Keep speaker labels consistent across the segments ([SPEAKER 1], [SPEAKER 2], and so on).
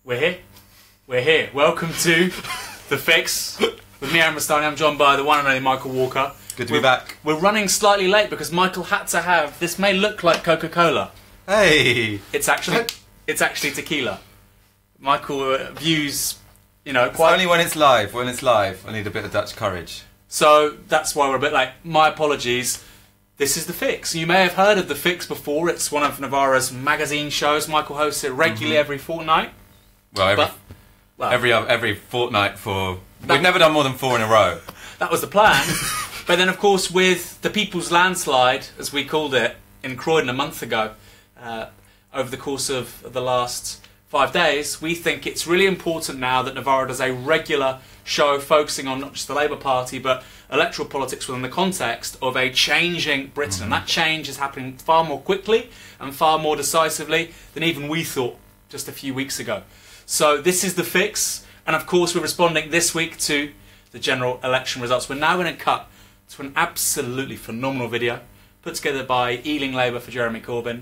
[SPEAKER 1] We're here. We're here. Welcome to The Fix. With me, Aaron Mastani. I'm joined by the one and only Michael Walker.
[SPEAKER 2] Good to be back.
[SPEAKER 1] We're running slightly late because Michael had to have... This may look like Coca-Cola.
[SPEAKER 2] Hey!
[SPEAKER 1] It's actually tequila. Michael views, you know...
[SPEAKER 2] It's only when it's live. When it's live, I need a bit of Dutch courage.
[SPEAKER 1] So that's why we're a bit late. My apologies. This is The Fix. You may have heard of The Fix before. It's one of Navarra's magazine shows. Michael hosts it regularly every fortnight.
[SPEAKER 2] Well, every fortnight for... We've never done more than 4 in a row.
[SPEAKER 1] That was the plan. But then, of course, with the People's Landslide, as we called it, in Croydon a month ago, over the course of the last 5 days, we think it's really important now that Navarra does a regular show focusing on not just the Labour Party, but electoral politics within the context of a changing Britain. And that change is happening far more quickly and far more decisively than even we thought just a few weeks ago. So this is The Fix. And of course, we're responding this week to the general election results. We're now going to cut to an absolutely phenomenal video put together by Ealing Labour for Jeremy Corbyn.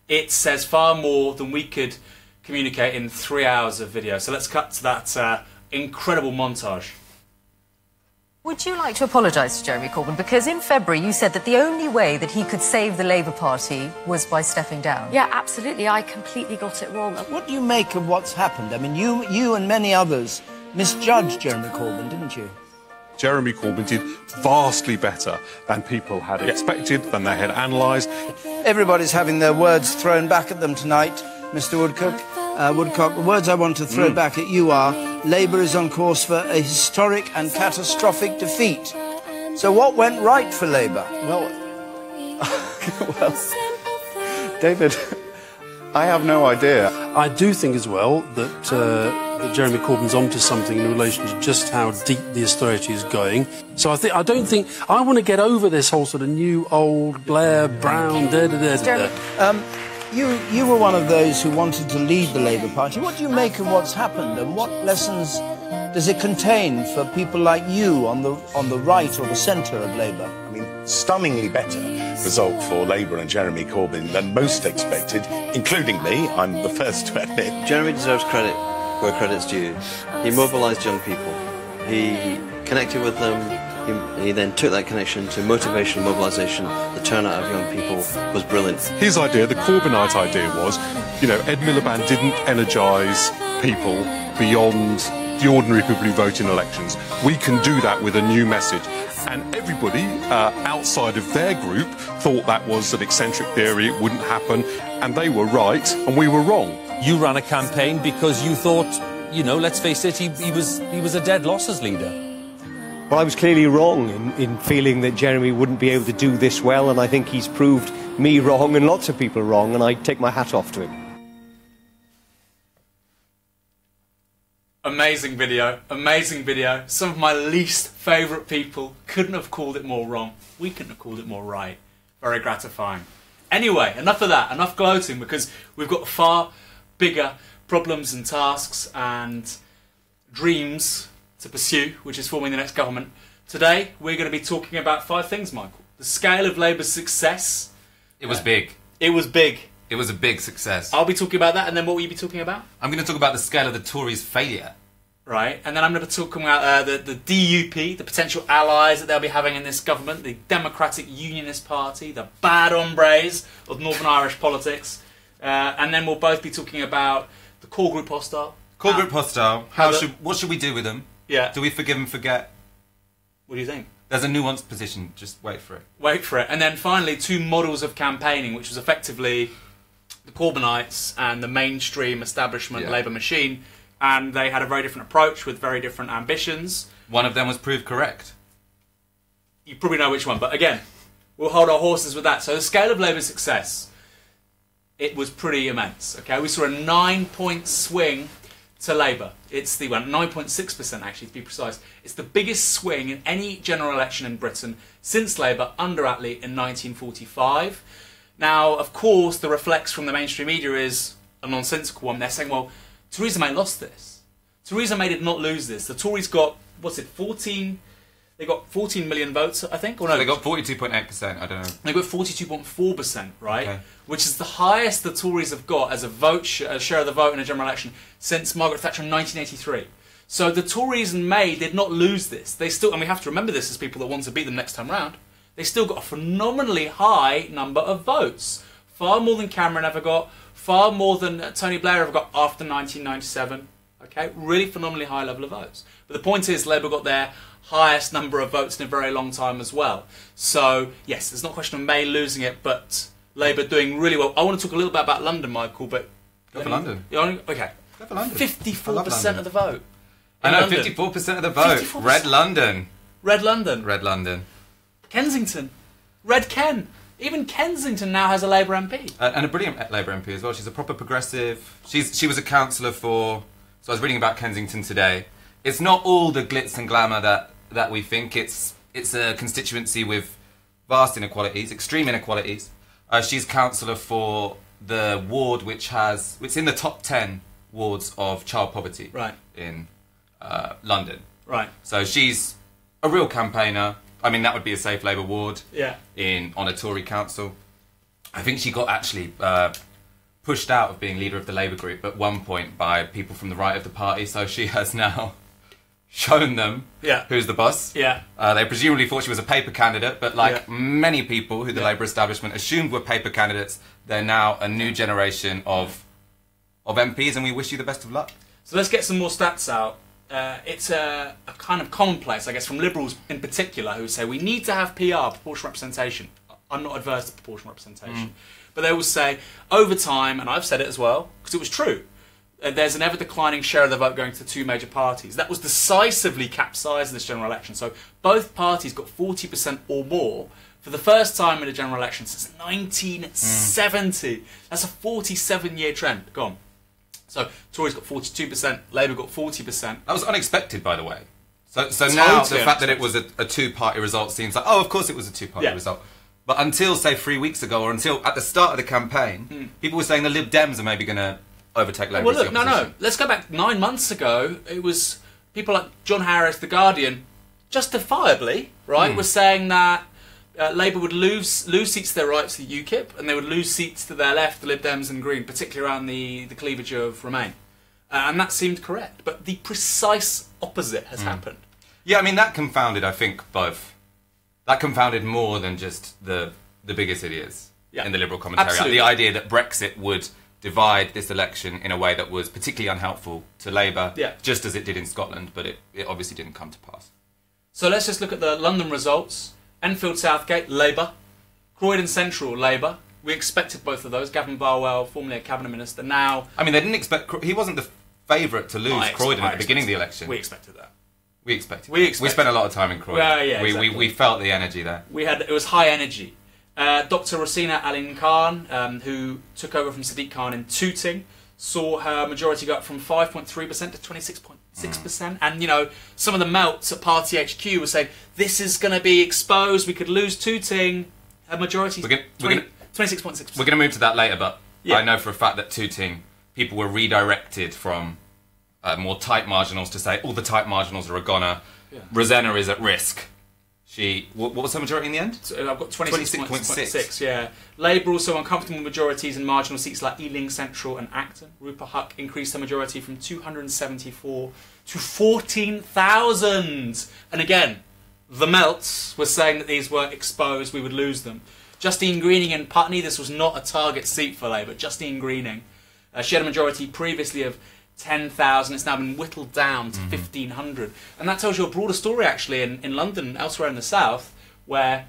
[SPEAKER 1] It says far more than we could communicate in 3 hours of video. So let's cut to that incredible montage.
[SPEAKER 3] Would you like to apologise to Jeremy Corbyn? Because in February you said that the only way that he could save the Labour Party was by stepping down.
[SPEAKER 4] Yeah, absolutely. I completely got it wrong.
[SPEAKER 5] What do you make of what's happened? I mean, you and many others misjudged Jeremy Corbyn, didn't you?
[SPEAKER 6] Jeremy Corbyn did vastly better than people had expected, than they had analysed.
[SPEAKER 5] Everybody's having their words thrown back at them tonight, Mr. Woodcock. The words I want to throw back at you are, Labour is on course for a historic and catastrophic defeat. So what went right for Labour?
[SPEAKER 7] Well, David, I have no idea.
[SPEAKER 8] I do think as well that, that Jeremy Corbyn's onto something in relation to just how deep the austerity is going. So I don't think... I want to get over this whole sort of new, old, Blair, Brown,
[SPEAKER 5] You were one of those who wanted to lead the Labour Party. What do you make of what's happened, and what lessons does it contain for people like you on the right or the centre of Labour?
[SPEAKER 7] I mean, stunningly better result for Labour and Jeremy Corbyn than most expected, including me. I'm the first to admit.
[SPEAKER 9] Jeremy deserves credit where credit's due. He mobilised young people. He connected with them. He then took that connection to motivation, mobilisation. The turnout of young people was brilliant.
[SPEAKER 6] His idea, the Corbynite idea was, you know, Ed Miliband didn't energise people beyond the ordinary people who vote in elections. We can do that with a new message. And everybody outside of their group thought that was an eccentric theory, it wouldn't happen, and they were right, and we were wrong.
[SPEAKER 10] You ran a campaign because you thought, you know, let's face it, he was a dead losses leader.
[SPEAKER 11] Well, I was clearly wrong in feeling that Jeremy wouldn't be able to do this well, and I think he's proved me wrong and lots of people wrong, and I take my hat off to him.
[SPEAKER 1] Amazing video, amazing video. Some of my least favourite people couldn't have called it more wrong. We couldn't have called it more right. Very gratifying. Anyway, enough of that, enough gloating, because we've got far bigger problems and tasks and dreams to pursue, which is forming the next government. Today, we're going to be talking about 5 things, Michael. The scale of Labour's success.
[SPEAKER 2] It was big.
[SPEAKER 1] It was big.
[SPEAKER 2] It was a big success.
[SPEAKER 1] I'll be talking about that, and then what will you be talking about?
[SPEAKER 2] I'm going to talk about the scale of the Tories' failure.
[SPEAKER 1] Right, and then I'm going to be talking about the DUP, the potential allies that they'll be having in this government, the Democratic Unionist Party, the bad hombres of Northern Irish politics. And then we'll both be talking about the core group hostile.
[SPEAKER 2] Core group hostile. What should we do with them?
[SPEAKER 1] Yeah.
[SPEAKER 2] Do we forgive and forget?
[SPEAKER 1] What do you think?
[SPEAKER 2] There's a nuanced position. Just wait for it.
[SPEAKER 1] Wait for it. And then finally, 2 models of campaigning, which was effectively the Corbynites and the mainstream establishment Labour machine. And they had a very different approach with very different ambitions.
[SPEAKER 2] One of them was proved correct.
[SPEAKER 1] You probably know which one. But again, we'll hold our horses with that. So the scale of Labour's success, it was pretty immense. Okay, we saw a 9-point swing to Labour. It's the 9.6% actually, to be precise. It's the biggest swing in any general election in Britain since Labour under Attlee in 1945. Now, of course, the reflex from the mainstream media is a nonsensical one. They're saying, well, Theresa May lost this. Theresa May did not lose this. The Tories got, what's it, 14? They got 14 million votes, I think. Or no,
[SPEAKER 2] they got 42.8%. I don't know.
[SPEAKER 1] They got 42.4%, right?
[SPEAKER 2] Okay.
[SPEAKER 1] Which is the highest the Tories have got as a vote a share of the vote in a general election since Margaret Thatcher in 1983. So the Tories and May did not lose this. They still, and we have to remember this as people that want to beat them next time round. They still got a phenomenally high number of votes, far more than Cameron ever got, far more than Tony Blair ever got after 1997. Okay, really phenomenally high level of votes. But the point is, Labour got their highest number of votes in a very long time as well. So yes, there's not a question of May losing it, but Labour doing really well. I want to talk a little bit about London, Michael, but
[SPEAKER 2] go for London.
[SPEAKER 1] Okay,
[SPEAKER 2] go for London.
[SPEAKER 1] 54% of the vote.
[SPEAKER 2] I know, 54% of the vote. 54%. Red London.
[SPEAKER 1] Red London.
[SPEAKER 2] Red London.
[SPEAKER 1] Kensington. Red Ken. Even Kensington now has a Labour MP.
[SPEAKER 2] And a brilliant Labour MP as well. She's a proper progressive. She was a councillor for... So I was reading about Kensington today. It's not all the glitz and glamour that we think. It's a constituency with vast inequalities, extreme inequalities. She's councillor for the ward which it's in the top 10 wards of child poverty in London.
[SPEAKER 1] Right.
[SPEAKER 2] So she's a real campaigner. I mean, that would be a safe Labour ward on a Tory council. I think she got actually pushed out of being leader of the Labour group at one point by people from the right of the party. So she has now shown them who's the boss.
[SPEAKER 1] Yeah.
[SPEAKER 2] They presumably thought she was a paper candidate, but like many people who the Labour establishment assumed were paper candidates, they're now a new generation of MPs, and we wish you the best of luck.
[SPEAKER 1] So let's get some more stats out. It's a kind of commonplace, I guess, from Liberals in particular, who say we need to have PR, proportional representation. I'm not adverse to proportional representation. But they will say, over time, and I've said it as well, because it was true, there's an ever-declining share of the vote going to two major parties. That was decisively capsized in this general election. So both parties got 40% or more for the first time in a general election since 1970. That's a 47-year trend. Go on. So Tories got 42%, Labour got 40%.
[SPEAKER 2] That was unexpected, by the way. So now the fact that it was a two-party result seems like, oh, of course it was a two-party result. But until, say, 3 weeks ago, or until at the start of the campaign, people were saying the Lib Dems are maybe going to overtake Labour.
[SPEAKER 1] Well, look, no. Let's go back 9 months ago. It was people like John Harris, The Guardian, justifiably, right, were saying that Labour would lose seats to their right to the UKIP, and they would lose seats to their left, the Lib Dems and Green, particularly around the cleavage of Remain. And that seemed correct. But the precise opposite has happened.
[SPEAKER 2] Yeah, I mean, that confounded, I think, both. That confounded more than just the biggest idiots in the Liberal commentary.
[SPEAKER 1] Absolutely.
[SPEAKER 2] The idea that Brexit would divide this election in a way that was particularly unhelpful to Labour, just as it did in Scotland, but it obviously didn't come to pass.
[SPEAKER 1] So let's just look at the London results. Enfield Southgate, Labour. Croydon Central, Labour. We expected both of those. Gavin Barwell, formerly a cabinet minister, now...
[SPEAKER 2] I mean, they didn't expect... He wasn't the favourite to lose Croydon at the beginning of the election.
[SPEAKER 1] We expected that.
[SPEAKER 2] We spent a lot of time in Croydon.
[SPEAKER 1] Exactly.
[SPEAKER 2] We felt the energy there.
[SPEAKER 1] It was high energy. Dr. Rosina Alin Khan, who took over from Sadiq Khan in Tooting, saw her majority go up from 5.3% to 26.6%. And, you know, some of the melts at Party HQ were saying, this is going to be exposed, we could lose Tooting. Her majority 26.6%.
[SPEAKER 2] We're going to move to that later, but I know for a fact that Tooting, people were redirected from more tight marginals to say, all the tight marginals are a goner. Rosanna is at risk. What was her majority in the end?
[SPEAKER 1] So I've got 26.6, yeah. Labour also uncomfortable majorities in marginal seats like Ealing Central and Acton. Rupa Huck increased her majority from 274 to 14,000. And again, the melts were saying that these were exposed, we would lose them. Justine Greening in Putney, this was not a target seat for Labour. Justine Greening, she had a majority previously of 10,000, it's now been whittled down to 1,500. And that tells you a broader story, actually, in London and elsewhere in the south, where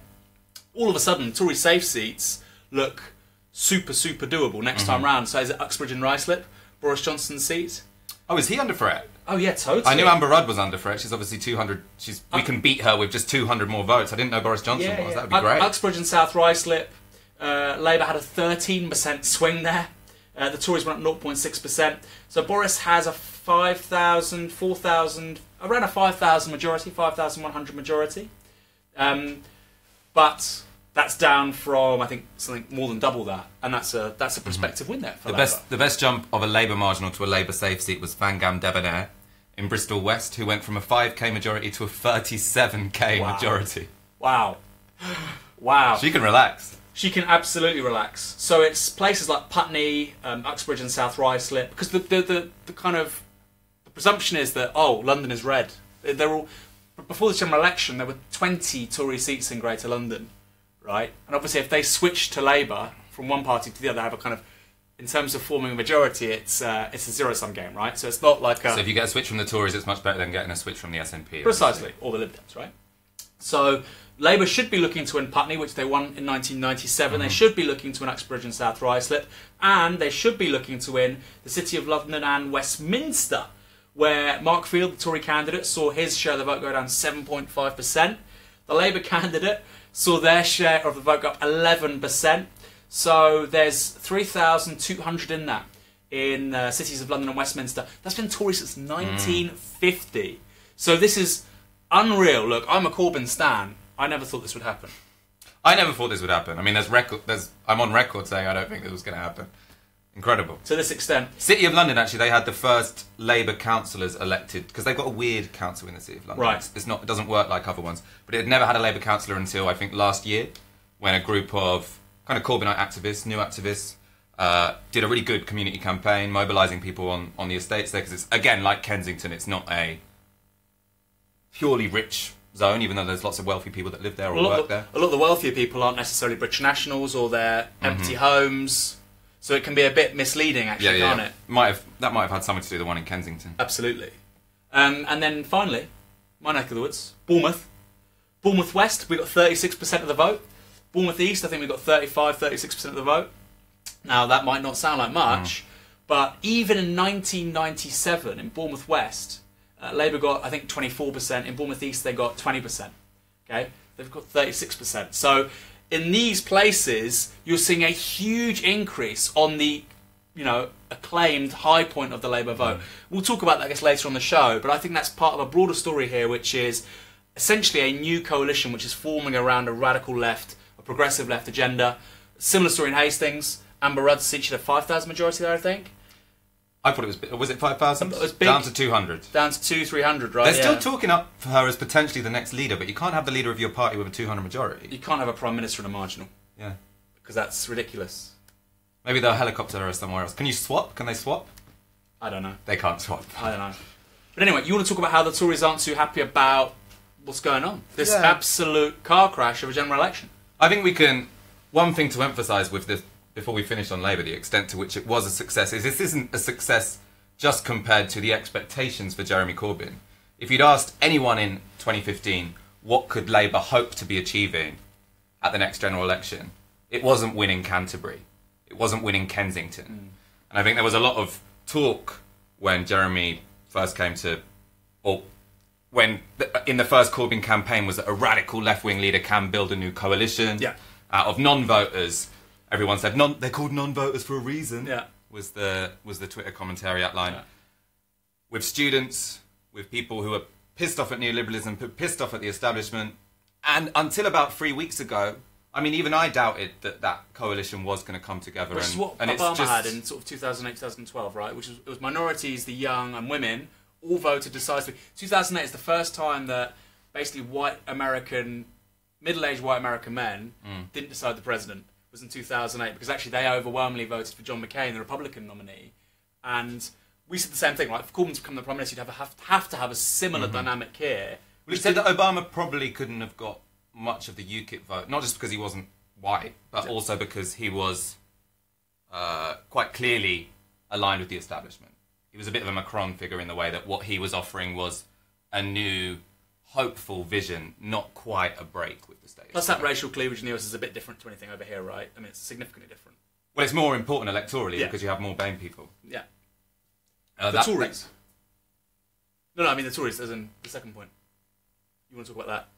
[SPEAKER 1] all of a sudden Tory safe seats look super, super doable next time round. So is it Uxbridge and Ruislip, Boris Johnson's seat?
[SPEAKER 2] Oh, is he under threat?
[SPEAKER 1] Oh, yeah, totally.
[SPEAKER 2] I knew Amber Rudd was under threat. She's obviously 200. We can beat her with just 200 more votes. I didn't know Boris Johnson was. That would be great.
[SPEAKER 1] Uxbridge and South Ruislip. Labour had a 13% swing there. The Tories went up 0.6%. So Boris has a 5,000, 4,000, around a 5,000 majority, 5,100 majority. But that's down from, I think, something more than double that. And that's a prospective win there for Labour.
[SPEAKER 2] The best jump of a Labour marginal to a Labour safe seat was Fangam Debonair. in Bristol West, who went from a 5k majority to a 37k majority.
[SPEAKER 1] Wow. Wow.
[SPEAKER 2] She can relax.
[SPEAKER 1] She can absolutely relax. So it's places like Putney, Uxbridge and South Ruislip, because the kind of the presumption is that, oh, London is red. They're all, before the general election, there were 20 Tory seats in Greater London, right? And obviously if they switch to Labour from one party to the other, have a kind of, in terms of forming a majority, it's a zero-sum game, right? So it's not like a...
[SPEAKER 2] So if you get a switch from the Tories, it's much better than getting a switch from the SNP.
[SPEAKER 1] Precisely, or the Lib Dems, right? So Labour should be looking to win Putney, which they won in 1997. They should be looking to win Uxbridge and South Ruislip. And they should be looking to win the City of London and Westminster, where Mark Field, the Tory candidate, saw his share of the vote go down 7.5%. The Labour candidate saw their share of the vote go up 11%. So there's 3,200 in that, in cities of London and Westminster. That's been Tory since 1950. So this is unreal. Look, I'm a Corbyn stan. I never thought this would happen.
[SPEAKER 2] I never thought this would happen. I mean, I'm on record saying I don't think this was going to happen. Incredible.
[SPEAKER 1] To this extent.
[SPEAKER 2] City of London, actually, they had the first Labour councillors elected, because they've got a weird council in the City of London.
[SPEAKER 1] Right.
[SPEAKER 2] It doesn't work like other ones. But it had never had a Labour councillor until, I think, last year, when a group of kind of Corbynite activists, new activists, did a really good community campaign, mobilising people on the estates there, because it's, again, like Kensington, it's not a purely rich zone, even though there's lots of wealthy people that live there or work there.
[SPEAKER 1] A lot of the wealthier people aren't necessarily British nationals, or they're empty homes, so it can be a bit misleading, actually, can't it?
[SPEAKER 2] That might have had something to do with the one in Kensington.
[SPEAKER 1] Absolutely. And then finally, my neck of the woods, Bournemouth. Bournemouth West, we got 36% of the vote. Bournemouth East, I think we got 36% of the vote. Now, that might not sound like much, but even in 1997, in Bournemouth West, Labour got, I think, 24%. In Bournemouth East, they got 20%. Okay? They've got 36%. So, in these places, you're seeing a huge increase on the, acclaimed high point of the Labour vote. We'll talk about that, I guess, later on the show, but I think that's part of a broader story here, which is essentially a new coalition which is forming around a radical left, a progressive left agenda. Similar story in Hastings. Amber Rudd's seat, she had a 5,000 majority there, I think.
[SPEAKER 2] I thought it was it 5,000?
[SPEAKER 1] It was big.
[SPEAKER 2] Down to 200.
[SPEAKER 1] Down to 200-300, right?
[SPEAKER 2] They're still talking up for her as potentially the next leader, but you can't have the leader of your party with a 200 majority.
[SPEAKER 1] You can't have a prime minister in a marginal.
[SPEAKER 2] Yeah.
[SPEAKER 1] Because that's ridiculous.
[SPEAKER 2] Maybe they'll helicopter her somewhere else. Can you swap? Can they swap?
[SPEAKER 1] I don't know.
[SPEAKER 2] They can't swap.
[SPEAKER 1] I don't know. But anyway, you want to talk about how the Tories aren't too happy about what's going on? This absolute car crash of a general election.
[SPEAKER 2] I think we can... One thing to emphasise with this, before we finish on Labour, the extent to which it was a success, is this isn't a success just compared to the expectations for Jeremy Corbyn. If you'd asked anyone in 2015 what could Labour hope to be achieving at the next general election, it wasn't winning Canterbury. It wasn't winning Kensington. And I think there was a lot of talk when Jeremy first came to... or when in the first Corbyn campaign was that a radical left-wing leader can build a new coalition out of non-voters. Everyone said, they're called non-voters for a reason.
[SPEAKER 1] Yeah.
[SPEAKER 2] Was the Twitter commentary outline. With students, with people who are pissed off at neoliberalism, pissed off at the establishment. And until about 3 weeks ago, I mean, even I doubted that coalition was going to come together.
[SPEAKER 1] Which is what Obama had in sort of 2008, 2012, right? It was minorities, the young and women, all voted decisively. 2008 is the first time that basically middle-aged white American men didn't decide the president. Was in 2008, because actually they overwhelmingly voted for John McCain, the Republican nominee. And we said the same thing, right? If Corbyn to become the Prime Minister, you'd have to have a similar dynamic here.
[SPEAKER 2] We said that Obama probably couldn't have got much of the UKIP vote, not just because he wasn't white, but also because he was quite clearly aligned with the establishment. He was a bit of a Macron figure in the way that what he was offering was a new, hopeful vision, not quite a break with the state.
[SPEAKER 1] Plus that racial cleavage in the US is a bit different to anything over here, right? I mean, it's significantly different.
[SPEAKER 2] Well, it's more important electorally because you have more BAME people.
[SPEAKER 1] Yeah. The Tories. No, I mean the Tories, as in the second point. You want to talk about that?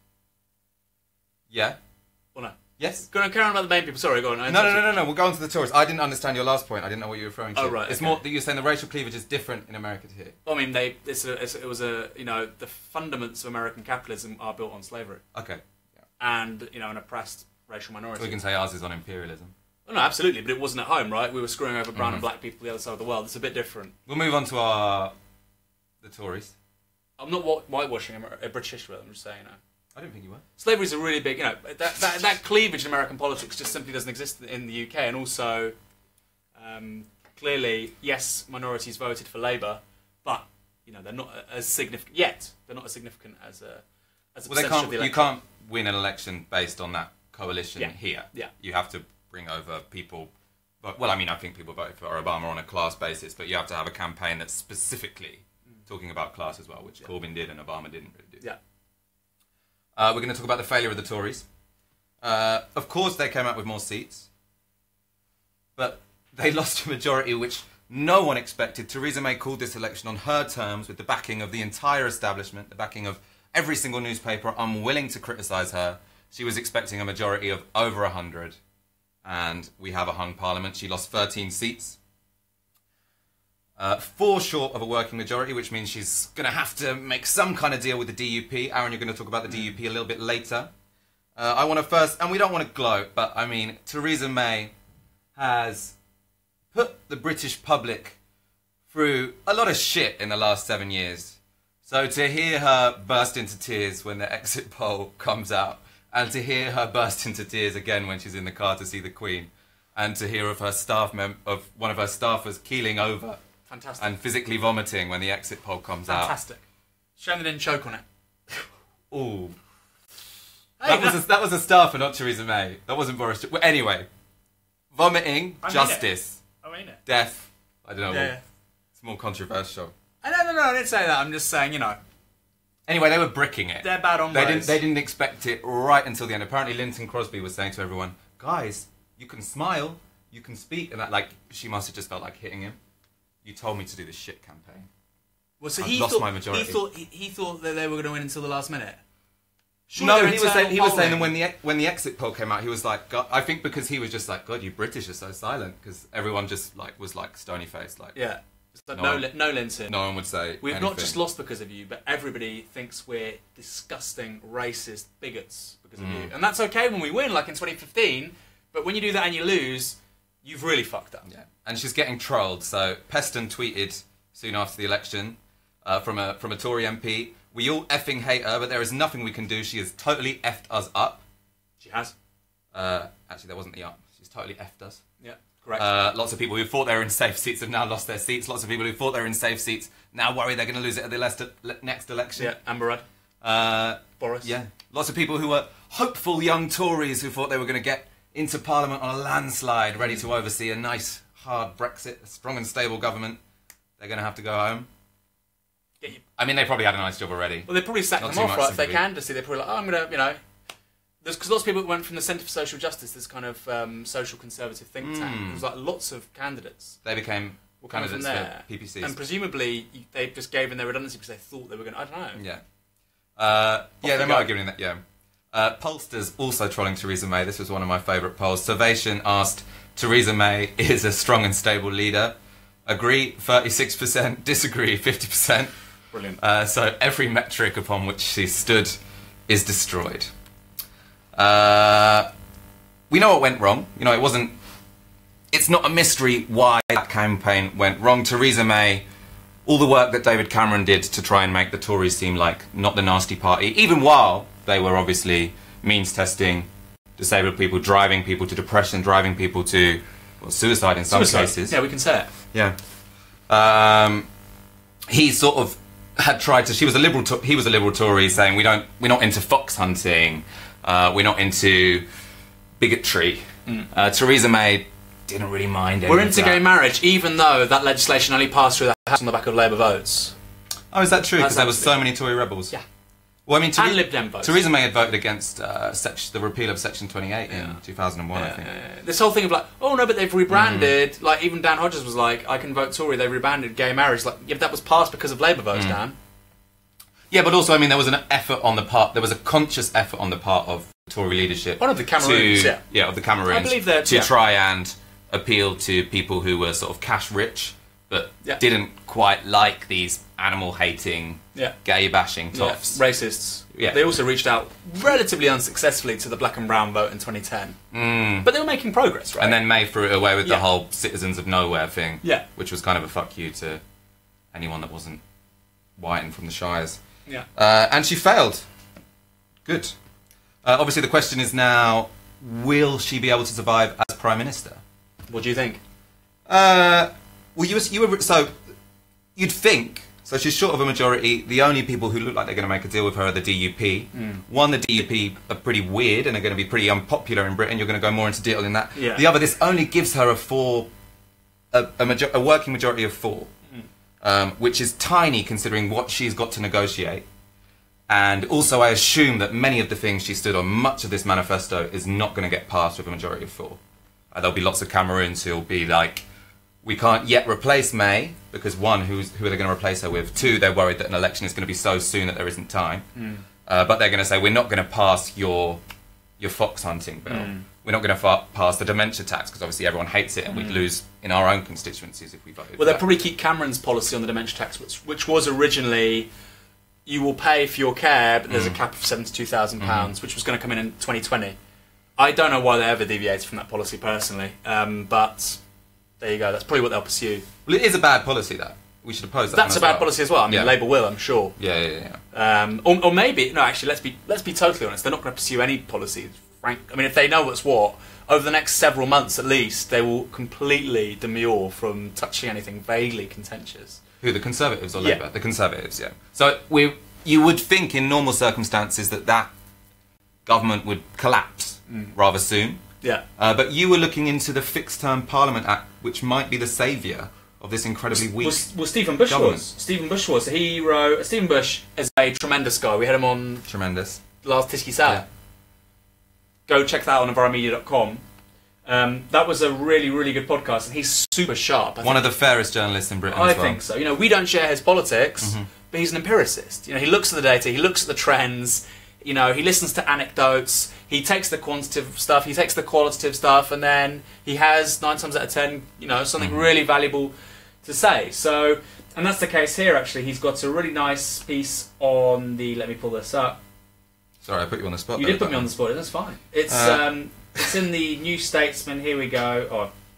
[SPEAKER 2] Yeah.
[SPEAKER 1] Or no?
[SPEAKER 2] Yes.
[SPEAKER 1] Go on, carry on about the BAME people. Sorry, go on.
[SPEAKER 2] No. We'll go on to the Tories. I didn't understand your last point. I didn't know what you were referring to.
[SPEAKER 1] Oh, right.
[SPEAKER 2] It's more that you're saying the racial cleavage is different in America to here.
[SPEAKER 1] Well, I mean, it was the fundaments of American capitalism are built on slavery.
[SPEAKER 2] Okay.
[SPEAKER 1] And, an oppressed racial minority.
[SPEAKER 2] So we can say ours is on imperialism.
[SPEAKER 1] Well, no, absolutely, but it wasn't at home, right? We were screwing over brown and black people the other side of the world. It's a bit different.
[SPEAKER 2] We'll move on to the Tories.
[SPEAKER 1] I'm not whitewashing British history. I'm just saying,
[SPEAKER 2] I don't think you were.
[SPEAKER 1] Slavery is a really big, that cleavage in American politics just simply doesn't exist in the UK, and also clearly, yes, minorities voted for Labour, but they're not as significant yet. They're not as significant as a percentage of the electorate.
[SPEAKER 2] You can't win an election based on that coalition here.
[SPEAKER 1] Yeah.
[SPEAKER 2] You have to bring over people. Well, I mean, I think people voted for Obama on a class basis, but you have to have a campaign that's specifically talking about class as well, which Corbyn did and Obama didn't really do.
[SPEAKER 1] Yeah.
[SPEAKER 2] We're going to talk about the failure of the Tories. Of course, they came out with more seats, but they lost a majority which no one expected. Theresa May called this election on her terms, with the backing of the entire establishment, the backing of every single newspaper unwilling to criticise her. She was expecting a majority of over 100. And we have a hung parliament. She lost 13 seats. 4 short of a working majority, which means she's going to have to make some kind of deal with the DUP. Aaron, you're going to talk about the DUP a little bit later. I want to first, and we don't want to gloat, but I mean, Theresa May has put the British public through a lot of shit in the last 7 years. So to hear her burst into tears when the exit poll comes out, and to hear her burst into tears again when she's in the car to see the Queen, and to hear of her of one of her staffers keeling over,
[SPEAKER 1] fantastic,
[SPEAKER 2] and physically vomiting when the exit poll comes out.
[SPEAKER 1] Fantastic. Shame they didn't choke on it.
[SPEAKER 2] Ooh,
[SPEAKER 1] hey,
[SPEAKER 2] that was a staffer, not Theresa May. That wasn't Boris. Well, anyway, vomiting, justice, death. I don't know.
[SPEAKER 1] Yeah.
[SPEAKER 2] It's more controversial.
[SPEAKER 1] No, I didn't say that. I'm just saying,
[SPEAKER 2] Anyway, they were bricking it.
[SPEAKER 1] They're bad hombres.
[SPEAKER 2] They didn't expect it right until the end. Apparently, Linton Crosby was saying to everyone, "Guys, you can smile, you can speak," and that, she must have just felt like hitting him. You told me to do this shit campaign.
[SPEAKER 1] Well, so
[SPEAKER 2] I lost my majority.
[SPEAKER 1] He thought that they were going to win until the last minute.
[SPEAKER 2] No, he was saying that when the exit poll came out, he was like, God, I think because he was just like, God, you British are so silent, because everyone just was stony faced,
[SPEAKER 1] yeah. No Linton.
[SPEAKER 2] No one would say
[SPEAKER 1] We've
[SPEAKER 2] anything.
[SPEAKER 1] not just lost because of you, but everybody thinks we're disgusting, racist bigots because of you. And that's okay when we win, like in 2015, but when you do that and you lose, you've really fucked up.
[SPEAKER 2] Yeah, and she's getting trolled. So Peston tweeted soon after the election from a Tory MP, "We all effing hate her, but there is nothing we can do. She has totally effed us up."
[SPEAKER 1] She has.
[SPEAKER 2] Actually, that wasn't the up. She's totally effed us.
[SPEAKER 1] Yeah. Correct.
[SPEAKER 2] Lots of people who thought they were in safe seats have now lost their seats. Lots of people who thought they were in safe seats now worry they're going to lose it at the next election.
[SPEAKER 1] Yeah, Amber Rudd. Boris.
[SPEAKER 2] Yeah. Lots of people who were hopeful young Tories who thought they were going to get into Parliament on a landslide, ready to oversee a nice, hard Brexit, a strong and stable government. They're going to have to go home. I mean, they probably had a nice job already.
[SPEAKER 1] Well, they probably sack them off, right, if they can, to see. They're probably like, I'm going to, because lots of people went from the Centre for Social Justice, this kind of social conservative think tank. There was lots of candidates.
[SPEAKER 2] They became candidates for PPCs.
[SPEAKER 1] And presumably they just gave in their redundancy because they thought they were going to, I don't know.
[SPEAKER 2] Yeah. They might have given it that, yeah. Pollsters also trolling Theresa May. This was one of my favourite polls. Survation asked, Theresa May is a strong and stable leader. Agree, 36%. Disagree, 50%.
[SPEAKER 1] Brilliant.
[SPEAKER 2] So every metric upon which she stood is destroyed. We know what went wrong. It's not a mystery why that campaign went wrong. Theresa May, all the work that David Cameron did to try and make the Tories seem like not the nasty party, even while they were obviously means testing disabled people, driving people to depression, driving people to suicide in some cases.
[SPEAKER 1] Yeah, we can say it.
[SPEAKER 2] Yeah. He sort of had tried to. He was a liberal Tory, saying we're not into fox hunting. We're not into bigotry. Theresa May didn't really mind.
[SPEAKER 1] We're into gay marriage, even though that legislation only passed through the House on the back of Labour votes.
[SPEAKER 2] Oh, is that true? Because there were so many Tory rebels.
[SPEAKER 1] Yeah.
[SPEAKER 2] Well, I mean,
[SPEAKER 1] and Lib Dem votes.
[SPEAKER 2] Theresa May had voted against the repeal of Section 28 in 2001, I think.
[SPEAKER 1] This whole thing of oh no, but they've rebranded. Even Dan Hodges was like, I can vote Tory. They rebranded gay marriage. Yeah, but that was passed because of Labour votes, Dan.
[SPEAKER 2] Yeah, but also, I mean, there was an effort on the part. There was a conscious effort on the part of Tory leadership.
[SPEAKER 1] One of the Cameroons,
[SPEAKER 2] of the Cameroons.
[SPEAKER 1] I believe that
[SPEAKER 2] to try and appeal to people who were sort of cash rich, but didn't quite like these animal-hating, gay-bashing toffs.
[SPEAKER 1] Racists. Yeah. They also reached out relatively unsuccessfully to the black and brown vote in 2010. But they were making progress, right?
[SPEAKER 2] And then May threw it away with the whole Citizens of Nowhere thing,
[SPEAKER 1] Yeah.
[SPEAKER 2] which was kind of a fuck you to anyone that wasn't Whiting from the Shires.
[SPEAKER 1] Yeah.
[SPEAKER 2] And she failed. Good. Obviously, the question is now, will she be able to survive as Prime Minister?
[SPEAKER 1] What do you think?
[SPEAKER 2] Well, so you'd think. So she's short of a majority. The only people who look like they're going to make a deal with her are the DUP. One, the DUP are pretty weird and are going to be pretty unpopular in Britain. You're going to go more into detail in that.
[SPEAKER 1] Yeah.
[SPEAKER 2] The other, this only gives her a working majority of 4, which is tiny considering what she's got to negotiate. And also, I assume that many of the things she stood on, much of this manifesto, is not going to get passed with a majority of 4. There'll be lots of Cameroons who'll be like, we can't yet replace May, because one, who are they going to replace her with? 2, they're worried that an election is going to be so soon that there isn't time. But they're going to say, we're not going to pass your fox hunting bill. We're not going to pass the dementia tax, because obviously everyone hates it, and we'd lose in our own constituencies if we voted.
[SPEAKER 1] Well, they'll probably keep Cameron's policy on the dementia tax, which was originally, you will pay for your care, but there's a cap of £72,000, which was going to come in 2020. I don't know why they ever deviated from that policy personally, but there you go. That's probably what they'll pursue.
[SPEAKER 2] Well, it is a bad policy, that. We should oppose that.
[SPEAKER 1] That's a bad policy as well. I mean, Labour will, I'm sure.
[SPEAKER 2] Yeah.
[SPEAKER 1] Or maybe, no, actually, let's be totally honest. They're not going to pursue any policies. I mean, if they know what's what, over the next several months at least, they will completely demur from touching anything vaguely contentious.
[SPEAKER 2] Who, the Conservatives or Labour? The Conservatives, yeah. So you would think in normal circumstances that government would collapse rather soon.
[SPEAKER 1] Yeah.
[SPEAKER 2] But you were looking into the Fixed Term Parliament Act, which might be the saviour of this incredibly weak
[SPEAKER 1] Well, Stephen Bush
[SPEAKER 2] government.
[SPEAKER 1] was. Stephen Bush was. He wrote... Stephen Bush is a tremendous guy. We had him on...
[SPEAKER 2] Tremendous.
[SPEAKER 1] Last Tisky Sat.
[SPEAKER 2] Yeah.
[SPEAKER 1] Go check that out on environmedia.com. That was a really, really good podcast, and he's super sharp.
[SPEAKER 2] One of the fairest journalists in Britain
[SPEAKER 1] I
[SPEAKER 2] as well.
[SPEAKER 1] think so. You know, we don't share his politics, but he's an empiricist. You know, he looks at the data, he looks at the trends, you know, he listens to anecdotes, he takes the quantitative stuff, he takes the qualitative stuff, and then he has, 9 times out of 10, you know, something really valuable to say. So, and that's the case here, actually. He's got a really nice piece on the... Let me pull this up.
[SPEAKER 2] Sorry, I put you on the spot.
[SPEAKER 1] You did put me on the spot. That's fine. It's it's in the New Statesman. Here we go.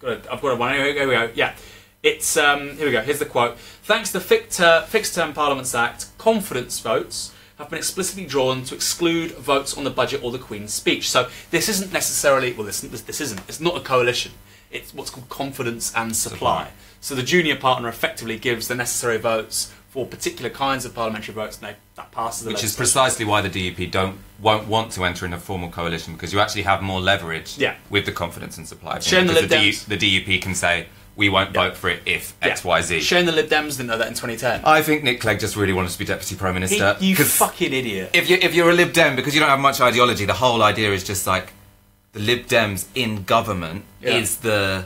[SPEAKER 1] Oh, I've got one. Here we go. Yeah, it's here we go. Here's the quote. Thanks to the Fixed Term Parliaments Act, confidence votes have been explicitly drawn to exclude votes on the budget or the Queen's speech. So this isn't necessarily... Well, this isn't. It's not a coalition. It's what's called confidence and supply. So the junior partner effectively gives the necessary votes for particular kinds of parliamentary votes, and that passes the legislation.
[SPEAKER 2] Which is precisely why the DUP won't want to enter in a formal coalition, because you actually have more leverage with the confidence and supply.
[SPEAKER 1] Shame the Lib Dems.
[SPEAKER 2] The DUP can say, we won't vote for it if X, Y, Z.
[SPEAKER 1] Shame the Lib Dems didn't know that in 2010.
[SPEAKER 2] I think Nick Clegg just really wanted to be Deputy Prime Minister.
[SPEAKER 1] You fucking idiot.
[SPEAKER 2] If you're a Lib Dem, because you don't have much ideology, the whole idea is just like, the Lib Dems in government is the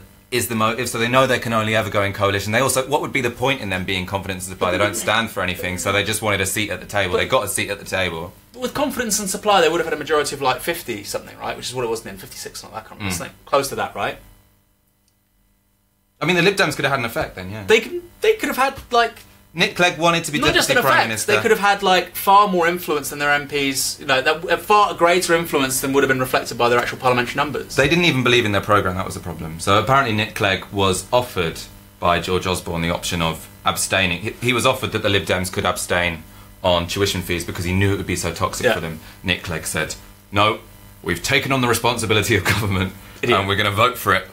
[SPEAKER 2] motive, so they know they can only ever go in coalition. They also, what would be the point in them being confidence and supply? They don't stand for anything, so they just wanted a seat at the table. They got a seat at the table.
[SPEAKER 1] With confidence and supply, they would have had a majority of like 50 something, right? Which is what it was then, 56, not that kind of something close to that, right?
[SPEAKER 2] I mean, the Lib Dems could have had an effect then, yeah.
[SPEAKER 1] They could have had like...
[SPEAKER 2] Nick Clegg wanted to be
[SPEAKER 1] not
[SPEAKER 2] Deputy
[SPEAKER 1] just an
[SPEAKER 2] Prime
[SPEAKER 1] effect.
[SPEAKER 2] Minister.
[SPEAKER 1] They could have had like far more influence than their MPs. You know, that far greater influence than would have been reflected by their actual parliamentary numbers.
[SPEAKER 2] They didn't even believe in their programme. That was the problem. So apparently, Nick Clegg was offered by George Osborne the option of abstaining. He was offered that the Lib Dems could abstain on tuition fees because he knew it would be so toxic for them. Nick Clegg said, "No, we've taken on the responsibility of government, and we're going to vote for it."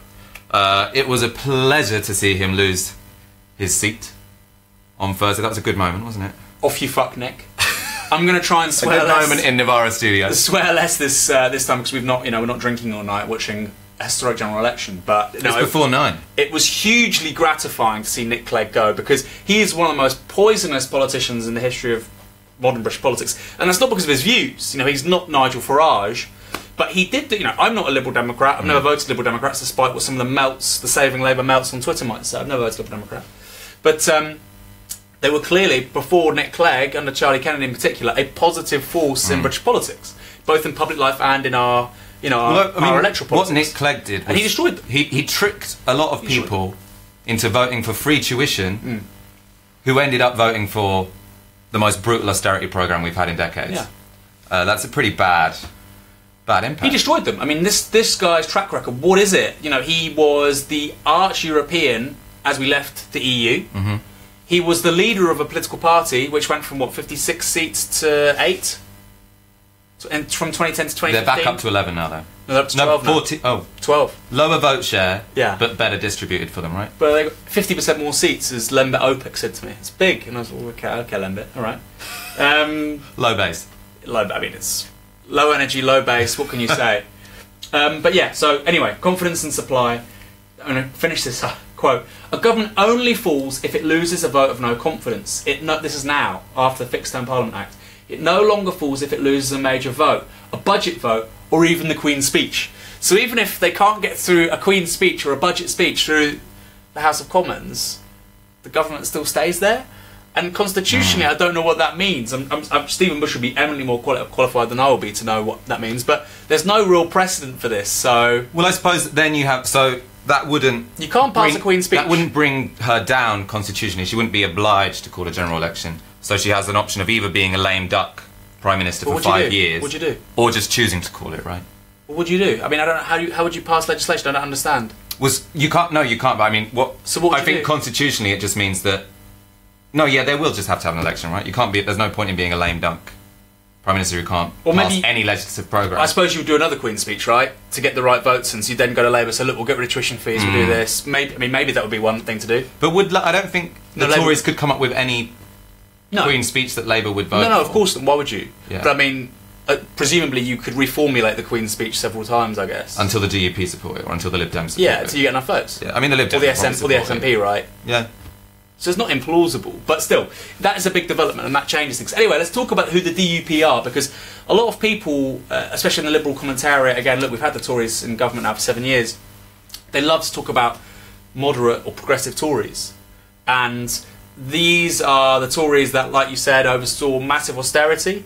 [SPEAKER 2] It was a pleasure to see him lose his seat on Thursday. That was a good moment, wasn't it?
[SPEAKER 1] Off you fuck, Nick. I'm going to try and swear
[SPEAKER 2] a good
[SPEAKER 1] less.
[SPEAKER 2] moment in Navarra Studios.
[SPEAKER 1] Swear less this time because we're not drinking all night watching a historic general election. But
[SPEAKER 2] it's before 9.
[SPEAKER 1] It was hugely gratifying to see Nick Clegg go because he is one of the most poisonous politicians in the history of modern British politics, and that's not because of his views. You know, he's not Nigel Farage. But he did, you know, I'm not a Liberal Democrat. I've never voted Liberal Democrats, despite what some of the Saving Labour melts on Twitter might say. I've never voted Liberal Democrat. But they were clearly, before Nick Clegg, under Charlie Kennedy in particular, a positive force in British politics, both in public life and in our, our electoral politics.
[SPEAKER 2] What Nick Clegg did was...
[SPEAKER 1] And he destroyed them.
[SPEAKER 2] He tricked a lot of people into voting for free tuition who ended up voting for the most brutal austerity programme we've had in decades.
[SPEAKER 1] Yeah.
[SPEAKER 2] That's a pretty bad impact.
[SPEAKER 1] He destroyed them. I mean, this guy's track record, what is it? You know, he was the arch-European as we left the EU. he was the leader of a political party which went from, what, 56 seats to 8? And from 2010 to 2015?
[SPEAKER 2] They're back up to 11 now, though.
[SPEAKER 1] No, they're up to 12
[SPEAKER 2] 40,
[SPEAKER 1] now. 12.
[SPEAKER 2] Lower vote share,
[SPEAKER 1] yeah,
[SPEAKER 2] but better distributed for them, right?
[SPEAKER 1] But they got 50% more seats, as Lembit Opek said to me. It's big. And I was like, okay, Lembit, all right.
[SPEAKER 2] Low base.
[SPEAKER 1] I mean, it's low energy, low base. What can you say? But yeah, so anyway, confidence and supply. I'm going to finish this quote. A government only falls if it loses a vote of no confidence. This is now, after the Fixed Term Parliament Act. It no longer falls if it loses a major vote, a budget vote, or even the Queen's speech. So even if they can't get through a Queen's speech or a budget speech through the House of Commons, the government still stays there. And constitutionally, I don't know what that means. Stephen Bush would be eminently more qualified than I will be to know what that means. But there's no real precedent for this. So,
[SPEAKER 2] well, I suppose then you have that wouldn't.
[SPEAKER 1] You can't pass a Queen's speech.
[SPEAKER 2] That wouldn't bring her down constitutionally. She wouldn't be obliged to call a general election. So she has an option of either being a lame duck prime minister for 5 years,
[SPEAKER 1] what'd you do? Or
[SPEAKER 2] just choosing to call it, right?
[SPEAKER 1] What would you do? I mean, I don't know how would you pass legislation? I don't understand.
[SPEAKER 2] You can't. No, you can't. But I mean, what?
[SPEAKER 1] So what?
[SPEAKER 2] I think constitutionally, it just means that. No, yeah, they will just have to have an election, right? You can't be. There's no point in being a lame duck prime minister who can't pass any legislative programme.
[SPEAKER 1] I suppose you would do another Queen's speech, right, to get the right votes, and so you then go to Labour. So look, we'll get rid of tuition fees. We'll do this. Maybe that would be one thing to do.
[SPEAKER 2] But I don't think the Tories could come up with any Queen's speech that Labour would vote.
[SPEAKER 1] No, of course. Why would you?
[SPEAKER 2] Yeah.
[SPEAKER 1] But I mean, presumably you could reformulate the Queen's speech several times, I guess.
[SPEAKER 2] Until the DUP support it, or until the Lib Dems support it.
[SPEAKER 1] Yeah, until you get enough votes.
[SPEAKER 2] Yeah, I mean the Lib Dems
[SPEAKER 1] or the SNP, right?
[SPEAKER 2] Yeah.
[SPEAKER 1] So it's not implausible, but still, that is a big development and that changes things. Anyway, let's talk about who the DUP are, because a lot of people, especially in the Liberal commentariat, again, look, we've had the Tories in government now for 7 years, they love to talk about moderate or progressive Tories. And these are the Tories that, like you said, oversaw massive austerity,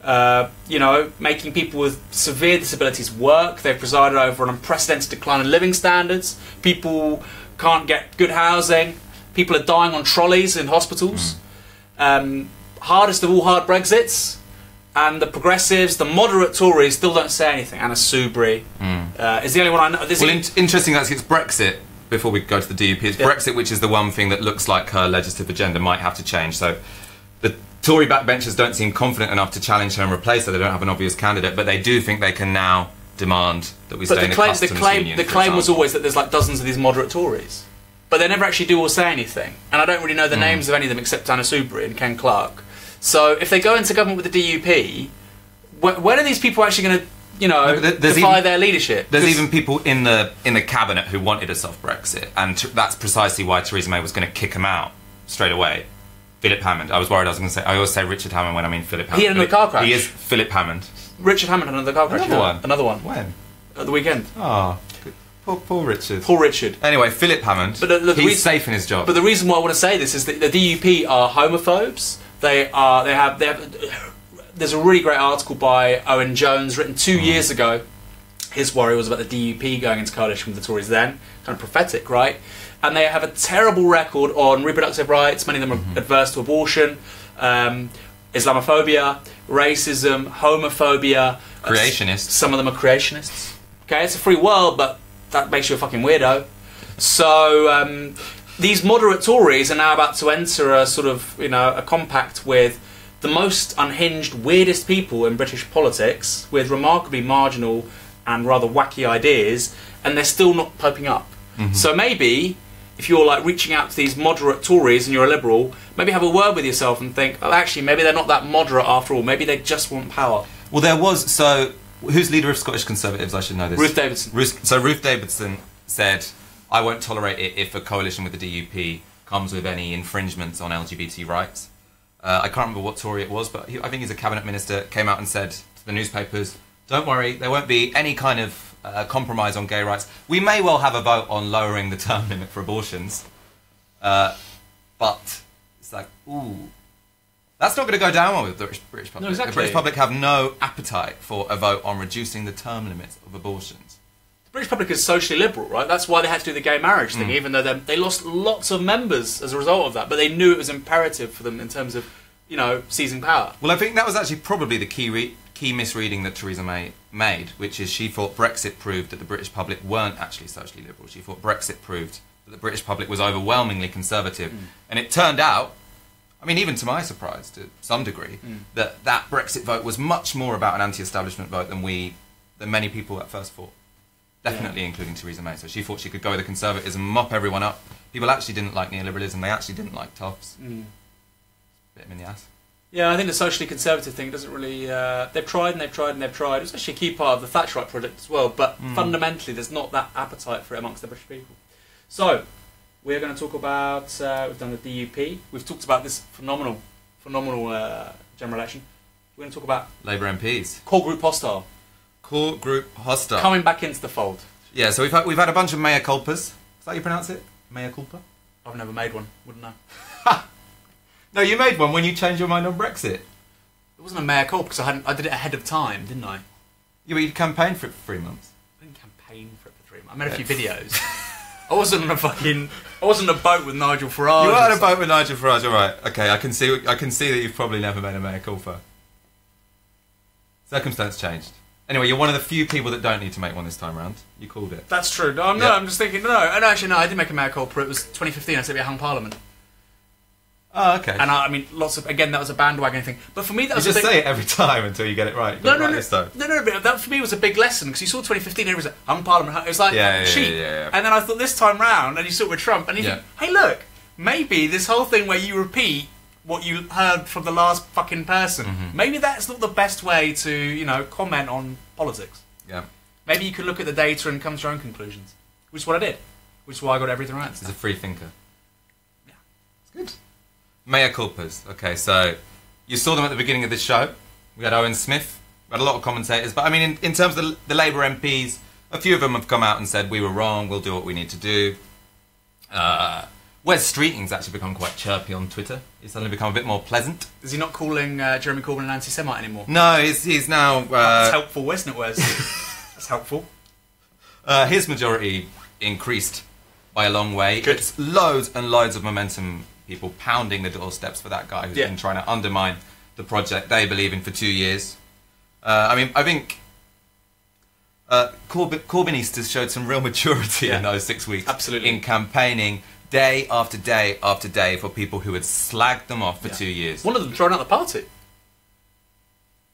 [SPEAKER 1] making people with severe disabilities work. They've presided over an unprecedented decline in living standards. People can't get good housing. People are dying on trolleys in hospitals. Hardest of all hard Brexits. And the progressives, the moderate Tories, still don't say anything. Anna Soubry is the only one I know.
[SPEAKER 2] Interesting that it's Brexit, before we go to the DUP, it's Brexit which is the one thing that looks like her legislative agenda might have to change. So the Tory backbenchers don't seem confident enough to challenge her and replace her. They don't have an obvious candidate, but they do think they can now demand that we stay in the customs union.
[SPEAKER 1] The claim was always that there's like dozens of these moderate Tories. But they never actually do or say anything. And I don't really know the names of any of them except Anna Soubry and Ken Clarke. So if they go into government with the DUP, when are these people actually going to, defy their leadership?
[SPEAKER 2] There's even people in the cabinet who wanted a soft Brexit, and that's precisely why Theresa May was going to kick him out straight away. Philip Hammond. I was worried I was going to say. I always say Richard Hammond when I mean Philip Hammond.
[SPEAKER 1] He had another car crash.
[SPEAKER 2] He is Philip Hammond.
[SPEAKER 1] Richard Hammond had another car crash. Another one.
[SPEAKER 2] When?
[SPEAKER 1] At the weekend.
[SPEAKER 2] Oh. Poor Richard.
[SPEAKER 1] Poor Richard.
[SPEAKER 2] Anyway, Philip Hammond, he's safe in his job.
[SPEAKER 1] But the reason why I want to say this is that the DUP are homophobes. They have. There's a really great article by Owen Jones written 2 years ago. His worry was about the DUP going into coalition with the Tories then. Kind of prophetic, right? And they have a terrible record on reproductive rights. Many of them are adverse to abortion, Islamophobia, racism, homophobia.
[SPEAKER 2] Creationists.
[SPEAKER 1] Some of them are creationists. Okay, it's a free world, but that makes you a fucking weirdo. So these moderate Tories are now about to enter a sort of, a compact with the most unhinged, weirdest people in British politics, with remarkably marginal and rather wacky ideas, and they're still not popping up. So maybe, if you're like reaching out to these moderate Tories and you're a Liberal, maybe have a word with yourself and think, oh, actually, maybe they're not that moderate after all. Maybe they just want power.
[SPEAKER 2] Well, there was, who's leader of Scottish Conservatives? I should know this.
[SPEAKER 1] Ruth Davidson.
[SPEAKER 2] Ruth Davidson said, I won't tolerate it if a coalition with the DUP comes with any infringements on LGBT rights. I can't remember what Tory it was, but I think he's a cabinet minister, came out and said to the newspapers, don't worry, there won't be any kind of compromise on gay rights. We may well have a vote on lowering the term limit for abortions, but it's like, ooh, that's not going to go down well with the British public.
[SPEAKER 1] No, exactly.
[SPEAKER 2] The British public have no appetite for a vote on reducing the term limits of abortions.
[SPEAKER 1] The British public is socially liberal, right? That's why they had to do the gay marriage thing, even though they lost lots of members as a result of that. But they knew it was imperative for them in terms of, seizing power.
[SPEAKER 2] Well, I think that was actually probably the key misreading that Theresa May made, which is she thought Brexit proved that the British public weren't actually socially liberal. She thought Brexit proved that the British public was overwhelmingly conservative. And it turned out, I mean, even to my surprise, to some degree, that Brexit vote was much more about an anti-establishment vote than many people at first thought. Definitely including Theresa May. So she thought she could go with the conservatism, mop everyone up. People actually didn't like neoliberalism. They actually didn't like toffs. Bit them in the ass.
[SPEAKER 1] Yeah, I think the socially conservative thing doesn't really... they've tried and they've tried and they've tried. It was actually a key part of the Thatcherite project as well, but fundamentally there's not that appetite for it amongst the British people. So, we're going to talk about... we've done the DUP. We've talked about this phenomenal general election. We're going to talk about...
[SPEAKER 2] Labour MPs.
[SPEAKER 1] Core group hostile.
[SPEAKER 2] Core group hostile.
[SPEAKER 1] Coming back into the fold.
[SPEAKER 2] Yeah, so we've had a bunch of mea culpas. Is that how you pronounce it? Mea culpa?
[SPEAKER 1] I've never made one. Wouldn't know.
[SPEAKER 2] No, you made one when you changed your mind on Brexit.
[SPEAKER 1] It wasn't a mea culpa because I did it ahead of time, didn't I?
[SPEAKER 2] Yeah, but you campaigned for it for 3 months.
[SPEAKER 1] I didn't campaign for it for 3 months. I made a few videos. I wasn't on a boat with Nigel Farage.
[SPEAKER 2] You were on a boat with Nigel Farage, all right. Okay, I can see that you've probably never made a mea culpa. Circumstance changed. Anyway, you're one of the few people that don't need to make one this time round. You called it.
[SPEAKER 1] That's true. No, I'm just thinking, actually, I did make a mea culpa. It was 2015, I said we hung Parliament.
[SPEAKER 2] Oh, okay.
[SPEAKER 1] And I mean, that was a bandwagon thing. But for me, that was
[SPEAKER 2] you just say it every time until you get it right.
[SPEAKER 1] No, but that for me was a big lesson, because you saw 2015, it was like, hung Parliament, it was like, cheap.
[SPEAKER 2] Yeah.
[SPEAKER 1] And then I thought this time round, and you saw it with Trump, and you think, hey look, maybe this whole thing where you repeat what you heard from the last fucking person, maybe that's not the best way to, comment on politics.
[SPEAKER 2] Yeah.
[SPEAKER 1] Maybe you could look at the data and come to your own conclusions. Which is what I did. Which is why I got everything right.
[SPEAKER 2] He's a free thinker.
[SPEAKER 1] Yeah.
[SPEAKER 2] It's good. Mea culpas. Okay, so you saw them at the beginning of this show. We had Owen Smith. We had a lot of commentators. But I mean, in terms of the Labour MPs, a few of them have come out and said, we were wrong, we'll do what we need to do. Wes Streeting's actually become quite chirpy on Twitter. He's suddenly become a bit more pleasant.
[SPEAKER 1] Is he not calling Jeremy Corbyn an anti-Semite anymore?
[SPEAKER 2] No, he's now...
[SPEAKER 1] that's helpful, isn't it, Wes? That's helpful.
[SPEAKER 2] His majority increased by a long way.
[SPEAKER 1] Good.
[SPEAKER 2] It's loads and loads of momentum, people pounding the doorsteps for that guy who's been trying to undermine the project they believe in for 2 years. I think Corbynistas showed some real maturity in those 6 weeks.
[SPEAKER 1] Absolutely.
[SPEAKER 2] In campaigning day after day after day for people who had slagged them off for 2 years.
[SPEAKER 1] One of them thrown out the party.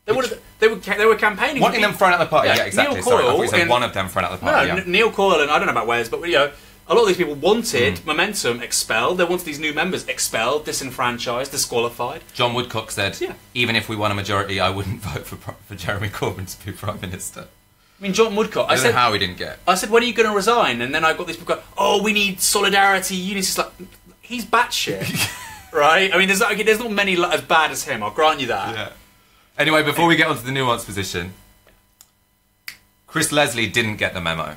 [SPEAKER 1] They were campaigning.
[SPEAKER 2] Wanting them thrown out the party, yeah, exactly.
[SPEAKER 1] Neil
[SPEAKER 2] Sorry, I
[SPEAKER 1] Coyle
[SPEAKER 2] thought you said one of them thrown out the party.
[SPEAKER 1] No, Neil Coyle and I don't know about Wales, but a lot of these people wanted momentum expelled. They wanted these new members expelled, disenfranchised, disqualified.
[SPEAKER 2] John Woodcock said, even if we won a majority, I wouldn't vote for Jeremy Corbyn to be Prime Minister.
[SPEAKER 1] I mean, John Woodcock.
[SPEAKER 2] I said how he didn't get.
[SPEAKER 1] I said, when are you going to resign? And then I got these people going, oh, we need solidarity, unity. It's like, he's batshit, right? I mean, there's not many as bad as him. I'll grant you that.
[SPEAKER 2] Yeah. Anyway, before we get onto the nuanced position, Chris Leslie didn't get the memo.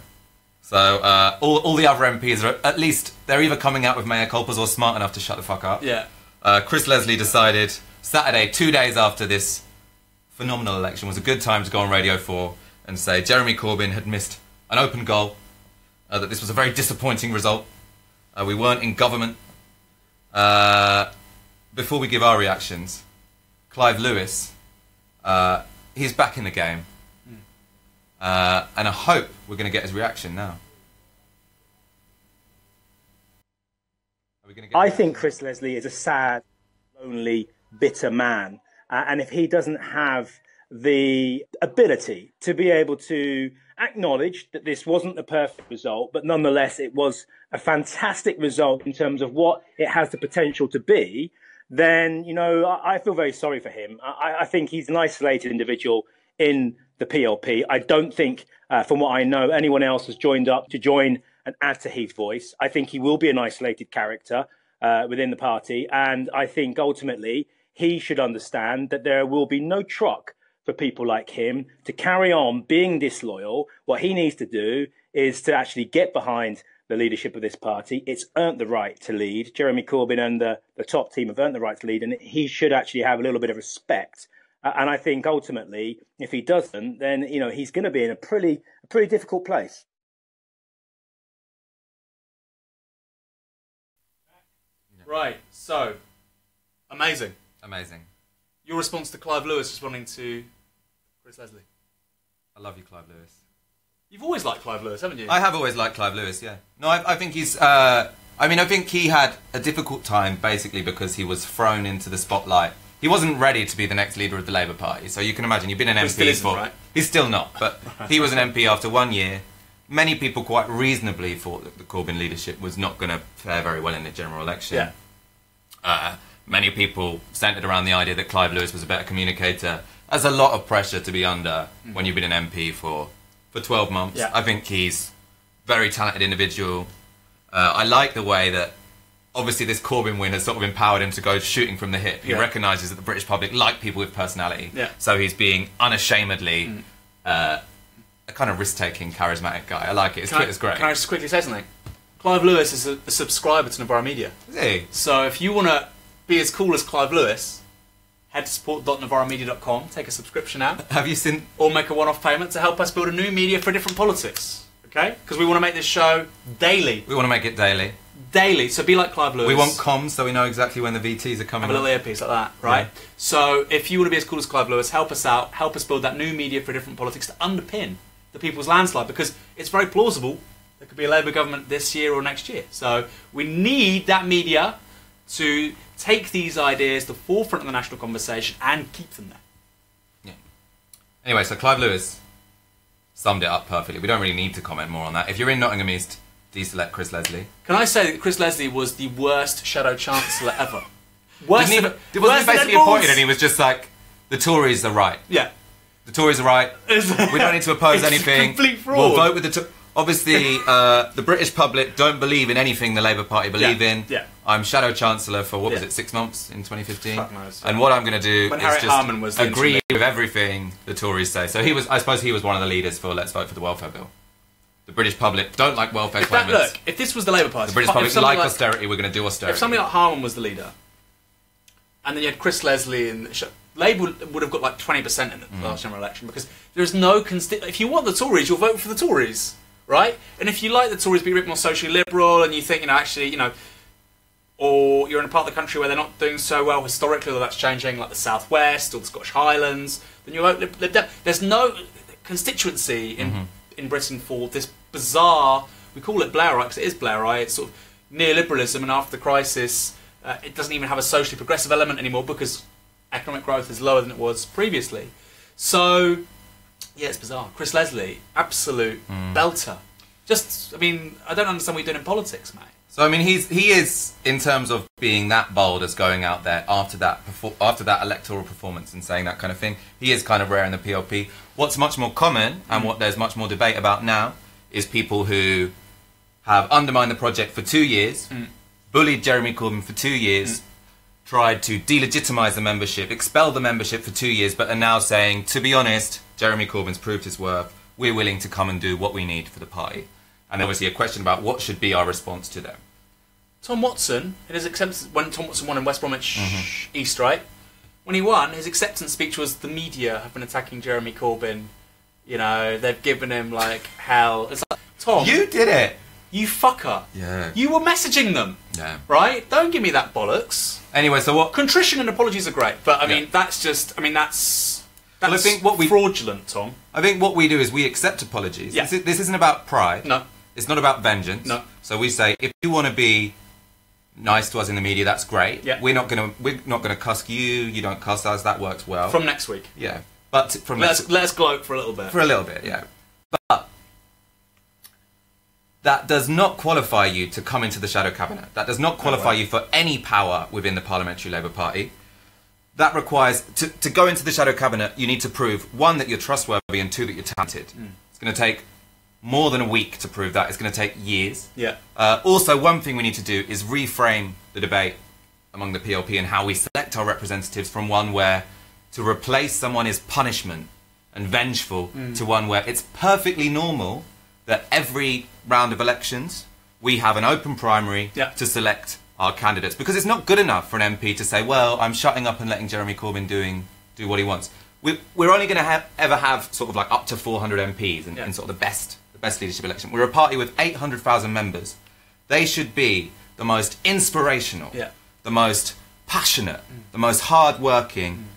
[SPEAKER 2] So all the other MPs are at least they're either coming out with mea culpas or smart enough to shut the fuck up.
[SPEAKER 1] Yeah.
[SPEAKER 2] Chris Leslie decided Saturday, 2 days after this phenomenal election, was a good time to go on Radio 4 and say Jeremy Corbyn had missed an open goal, that this was a very disappointing result, we weren't in government. Before we give our reactions, Clive Lewis, he's back in the game, and I hope we're going to get his reaction now.
[SPEAKER 12] I think Chris Leslie is a sad, lonely, bitter man, and if he doesn't have the ability to be able to acknowledge that this wasn't the perfect result, but nonetheless it was a fantastic result in terms of what it has the potential to be, then, I feel very sorry for him. I think he's an isolated individual in the PLP. I don't think, from what I know, anyone else has joined up to join and add to his voice. I think he will be an isolated character within the party, and I think ultimately he should understand that there will be no truck for people like him to carry on being disloyal. What he needs to do is to actually get behind the leadership of this party. It's earned the right to lead. Jeremy Corbyn and the top team have earned the right to lead, and he should actually have a little bit of respect. And I think ultimately, if he doesn't, then he's going to be in a pretty difficult place.
[SPEAKER 1] Right. So, amazing. Your response to Clive Lewis responding to Chris Leslie.
[SPEAKER 2] I love you, Clive Lewis.
[SPEAKER 1] You've always liked Clive Lewis, haven't you?
[SPEAKER 2] I have always liked Clive Lewis, yeah. No, I think he's... I think he had a difficult time, basically, because he was thrown into the spotlight. He wasn't ready to be the next leader of the Labour Party, so you can imagine, you've been an MP
[SPEAKER 1] still isn't,
[SPEAKER 2] for...
[SPEAKER 1] right?
[SPEAKER 2] He's still not, but he was an MP after 1 year. Many people quite reasonably thought that the Corbyn leadership was not going to fare very well in the general election.
[SPEAKER 1] Yeah.
[SPEAKER 2] Many people centred around the idea that Clive Lewis was a better communicator. There's a lot of pressure to be under when you've been an MP for 12 months.
[SPEAKER 1] Yeah.
[SPEAKER 2] I think he's a very talented individual. I like the way that, obviously, this Corbyn win has sort of empowered him to go shooting from the hip. He recognises that the British public like people with personality.
[SPEAKER 1] Yeah.
[SPEAKER 2] So he's being unashamedly a kind of risk-taking, charismatic guy. I like it. His Twitter's great.
[SPEAKER 1] Can I just quickly say something? Clive Lewis is a subscriber to Novara Media.
[SPEAKER 2] Is he?
[SPEAKER 1] So if you want to be as cool as Clive Lewis, head to support.novaramedia.com, take a subscription out.
[SPEAKER 2] Have you seen...
[SPEAKER 1] Or make a one-off payment to help us build a new media for different politics. Okay? Because we want to make this show daily.
[SPEAKER 2] We want to make it daily.
[SPEAKER 1] Daily. So be like Clive Lewis.
[SPEAKER 2] We want comms so we know exactly when the VTs are coming.
[SPEAKER 1] Have a little earpiece like that, right?
[SPEAKER 2] Yeah.
[SPEAKER 1] So if you want to be as cool as Clive Lewis, help us out, help us build that new media for different politics to underpin the people's landslide, because it's very plausible there could be a Labour government this year or next year. So we need that media to take these ideas to the forefront of the national conversation and keep them there.
[SPEAKER 2] Yeah. Anyway, so Clive Lewis summed it up perfectly. We don't really need to comment more on that. If you're in Nottingham East, deselect Chris Leslie.
[SPEAKER 1] Can I say that Chris Leslie was the worst Shadow Chancellor ever? Wasn't
[SPEAKER 2] he basically appointed and he was just like, the Tories are right.
[SPEAKER 1] Yeah.
[SPEAKER 2] The Tories are right. We don't need to oppose anything.
[SPEAKER 1] Complete fraud.
[SPEAKER 2] We'll vote with the... Obviously, the British public don't believe in anything the Labour Party believe in.
[SPEAKER 1] Yeah.
[SPEAKER 2] I'm Shadow Chancellor for, what was it, 6 months in 2015?
[SPEAKER 1] Fuck knows.
[SPEAKER 2] And what I'm going to do
[SPEAKER 1] When
[SPEAKER 2] is
[SPEAKER 1] Harriet
[SPEAKER 2] just
[SPEAKER 1] Harman was the
[SPEAKER 2] agree with everything the Tories say. So he was, I suppose he was one of the leaders for Let's Vote for the Welfare Bill. The British public don't like welfare claimants.
[SPEAKER 1] Look, if this was the Labour Party...
[SPEAKER 2] The British public like austerity, we're going to do austerity.
[SPEAKER 1] If somebody like Harman was the leader, and then you had Chris Leslie and... Labour would have got like 20% in the last general election, because there's no... If you want the Tories, you'll vote for the Tories, right? And if you like the Tories be a bit more socially liberal, and you think, actually, or you're in a part of the country where they're not doing so well historically, or that's changing, like the South West or the Scottish Highlands, then you vote Lib Dem. There's no constituency in Britain for this bizarre... We call it Blairite, because it is Blairite. It's sort of neoliberalism, and after the crisis, it doesn't even have a socially progressive element anymore, because economic growth is lower than it was previously. So, yeah, it's bizarre. Chris Leslie, absolute belter. Just, I don't understand what you're doing in politics, mate.
[SPEAKER 2] So, he is, in terms of being that bold as going out there after that electoral performance and saying that kind of thing, he is kind of rare in the PLP. What's much more common, and what there's much more debate about now, is people who have undermined the project for 2 years, bullied Jeremy Corbyn for 2 years, tried to delegitimise the membership, expel the membership for 2 years, but are now saying, to be honest, Jeremy Corbyn's proved his worth, we're willing to come and do what we need for the party. And obviously a question about what should be our response to them.
[SPEAKER 1] Tom Watson, in his acceptance, when Tom Watson won in West Bromwich East, right? When he won, his acceptance speech was, the media have been attacking Jeremy Corbyn. They've given him, like, hell. It's like, Tom...
[SPEAKER 2] You did it!
[SPEAKER 1] You fucker.
[SPEAKER 2] Yeah.
[SPEAKER 1] You were messaging them.
[SPEAKER 2] Yeah.
[SPEAKER 1] Right? Don't give me that bollocks.
[SPEAKER 2] Anyway, so what...
[SPEAKER 1] Contrition and apologies are great, but, that's just... that's
[SPEAKER 2] well, I think what
[SPEAKER 1] fraudulent, Tom.
[SPEAKER 2] I think what we do is we accept apologies.
[SPEAKER 1] Yeah.
[SPEAKER 2] This isn't about pride.
[SPEAKER 1] No.
[SPEAKER 2] It's not about vengeance.
[SPEAKER 1] No.
[SPEAKER 2] So we say, if you want to be nice to us in the media, that's great.
[SPEAKER 1] Yeah.
[SPEAKER 2] We're not gonna cuss you. You don't cuss us. That works well.
[SPEAKER 1] From next week.
[SPEAKER 2] Yeah. But
[SPEAKER 1] let's gloat for a little bit.
[SPEAKER 2] For a little bit, yeah. But that does not qualify you to come into the shadow cabinet. That does not qualify you for any power within the Parliamentary Labour Party. That requires to go into the shadow cabinet. You need to prove, 1, that you're trustworthy, and 2, that you're talented. It's going to take more than a week to prove that. It's going to take years.
[SPEAKER 1] Yeah.
[SPEAKER 2] Also, one thing we need to do is reframe the debate among the PLP and how we select our representatives from one where to replace someone is punishment and vengeful to one where it's perfectly normal that every round of elections we have an open primary to select our candidates. Because it's not good enough for an MP to say, well, I'm shutting up and letting Jeremy Corbyn do what he wants. We're only going to ever have sort of like up to 400 MPs in sort of the best leadership election. We're a party with 800,000 members. They should be the most inspirational, the most passionate, the most hard-working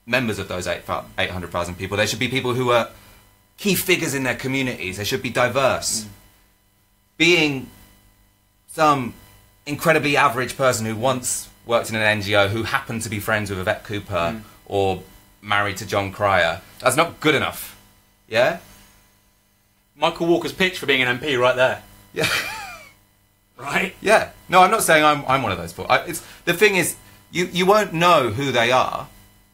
[SPEAKER 2] members of those 800,000 people. They should be people who are key figures in their communities. They should be diverse. Being some incredibly average person who once worked in an NGO who happened to be friends with Yvette Cooper or married to John Cryer, that's not good enough. Yeah?
[SPEAKER 1] Michael Walker's pitch for being an MP right there.
[SPEAKER 2] Yeah.
[SPEAKER 1] Right?
[SPEAKER 2] Yeah. No, I'm not saying I'm one of those people. The thing is, you won't know who they are.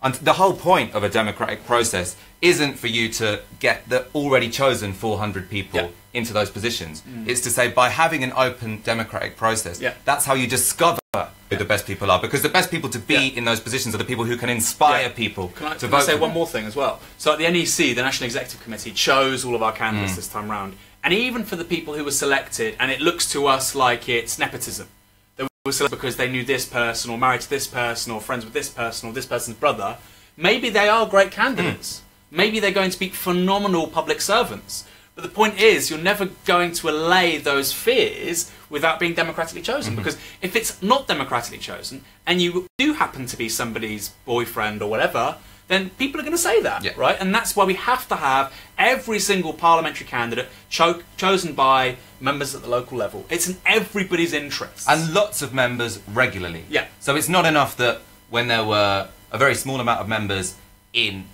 [SPEAKER 2] And the whole point of a democratic process isn't for you to get the already chosen 400 people into those positions. It's to say, by having an open democratic process, that's how you discover who the best people are. Because the best people to be in those positions are the people who can inspire people to vote.
[SPEAKER 1] Can I say one more thing as well? So at the NEC, the National Executive Committee chose all of our candidates this time round. And even for the people who were selected, and it looks to us like it's nepotism. They were selected because they knew this person, or married to this person, or friends with this person, or this person's brother. Maybe they are great candidates. Maybe they're going to be phenomenal public servants. But the point is, you're never going to allay those fears without being democratically chosen. Because if it's not democratically chosen, and you do happen to be somebody's boyfriend or whatever, then people are going to say that, right? And that's why we have to have every single parliamentary candidate chosen by members at the local level. It's in everybody's interest.
[SPEAKER 2] And lots of members regularly.
[SPEAKER 1] Yeah.
[SPEAKER 2] So it's not enough that when there were a very small amount of members in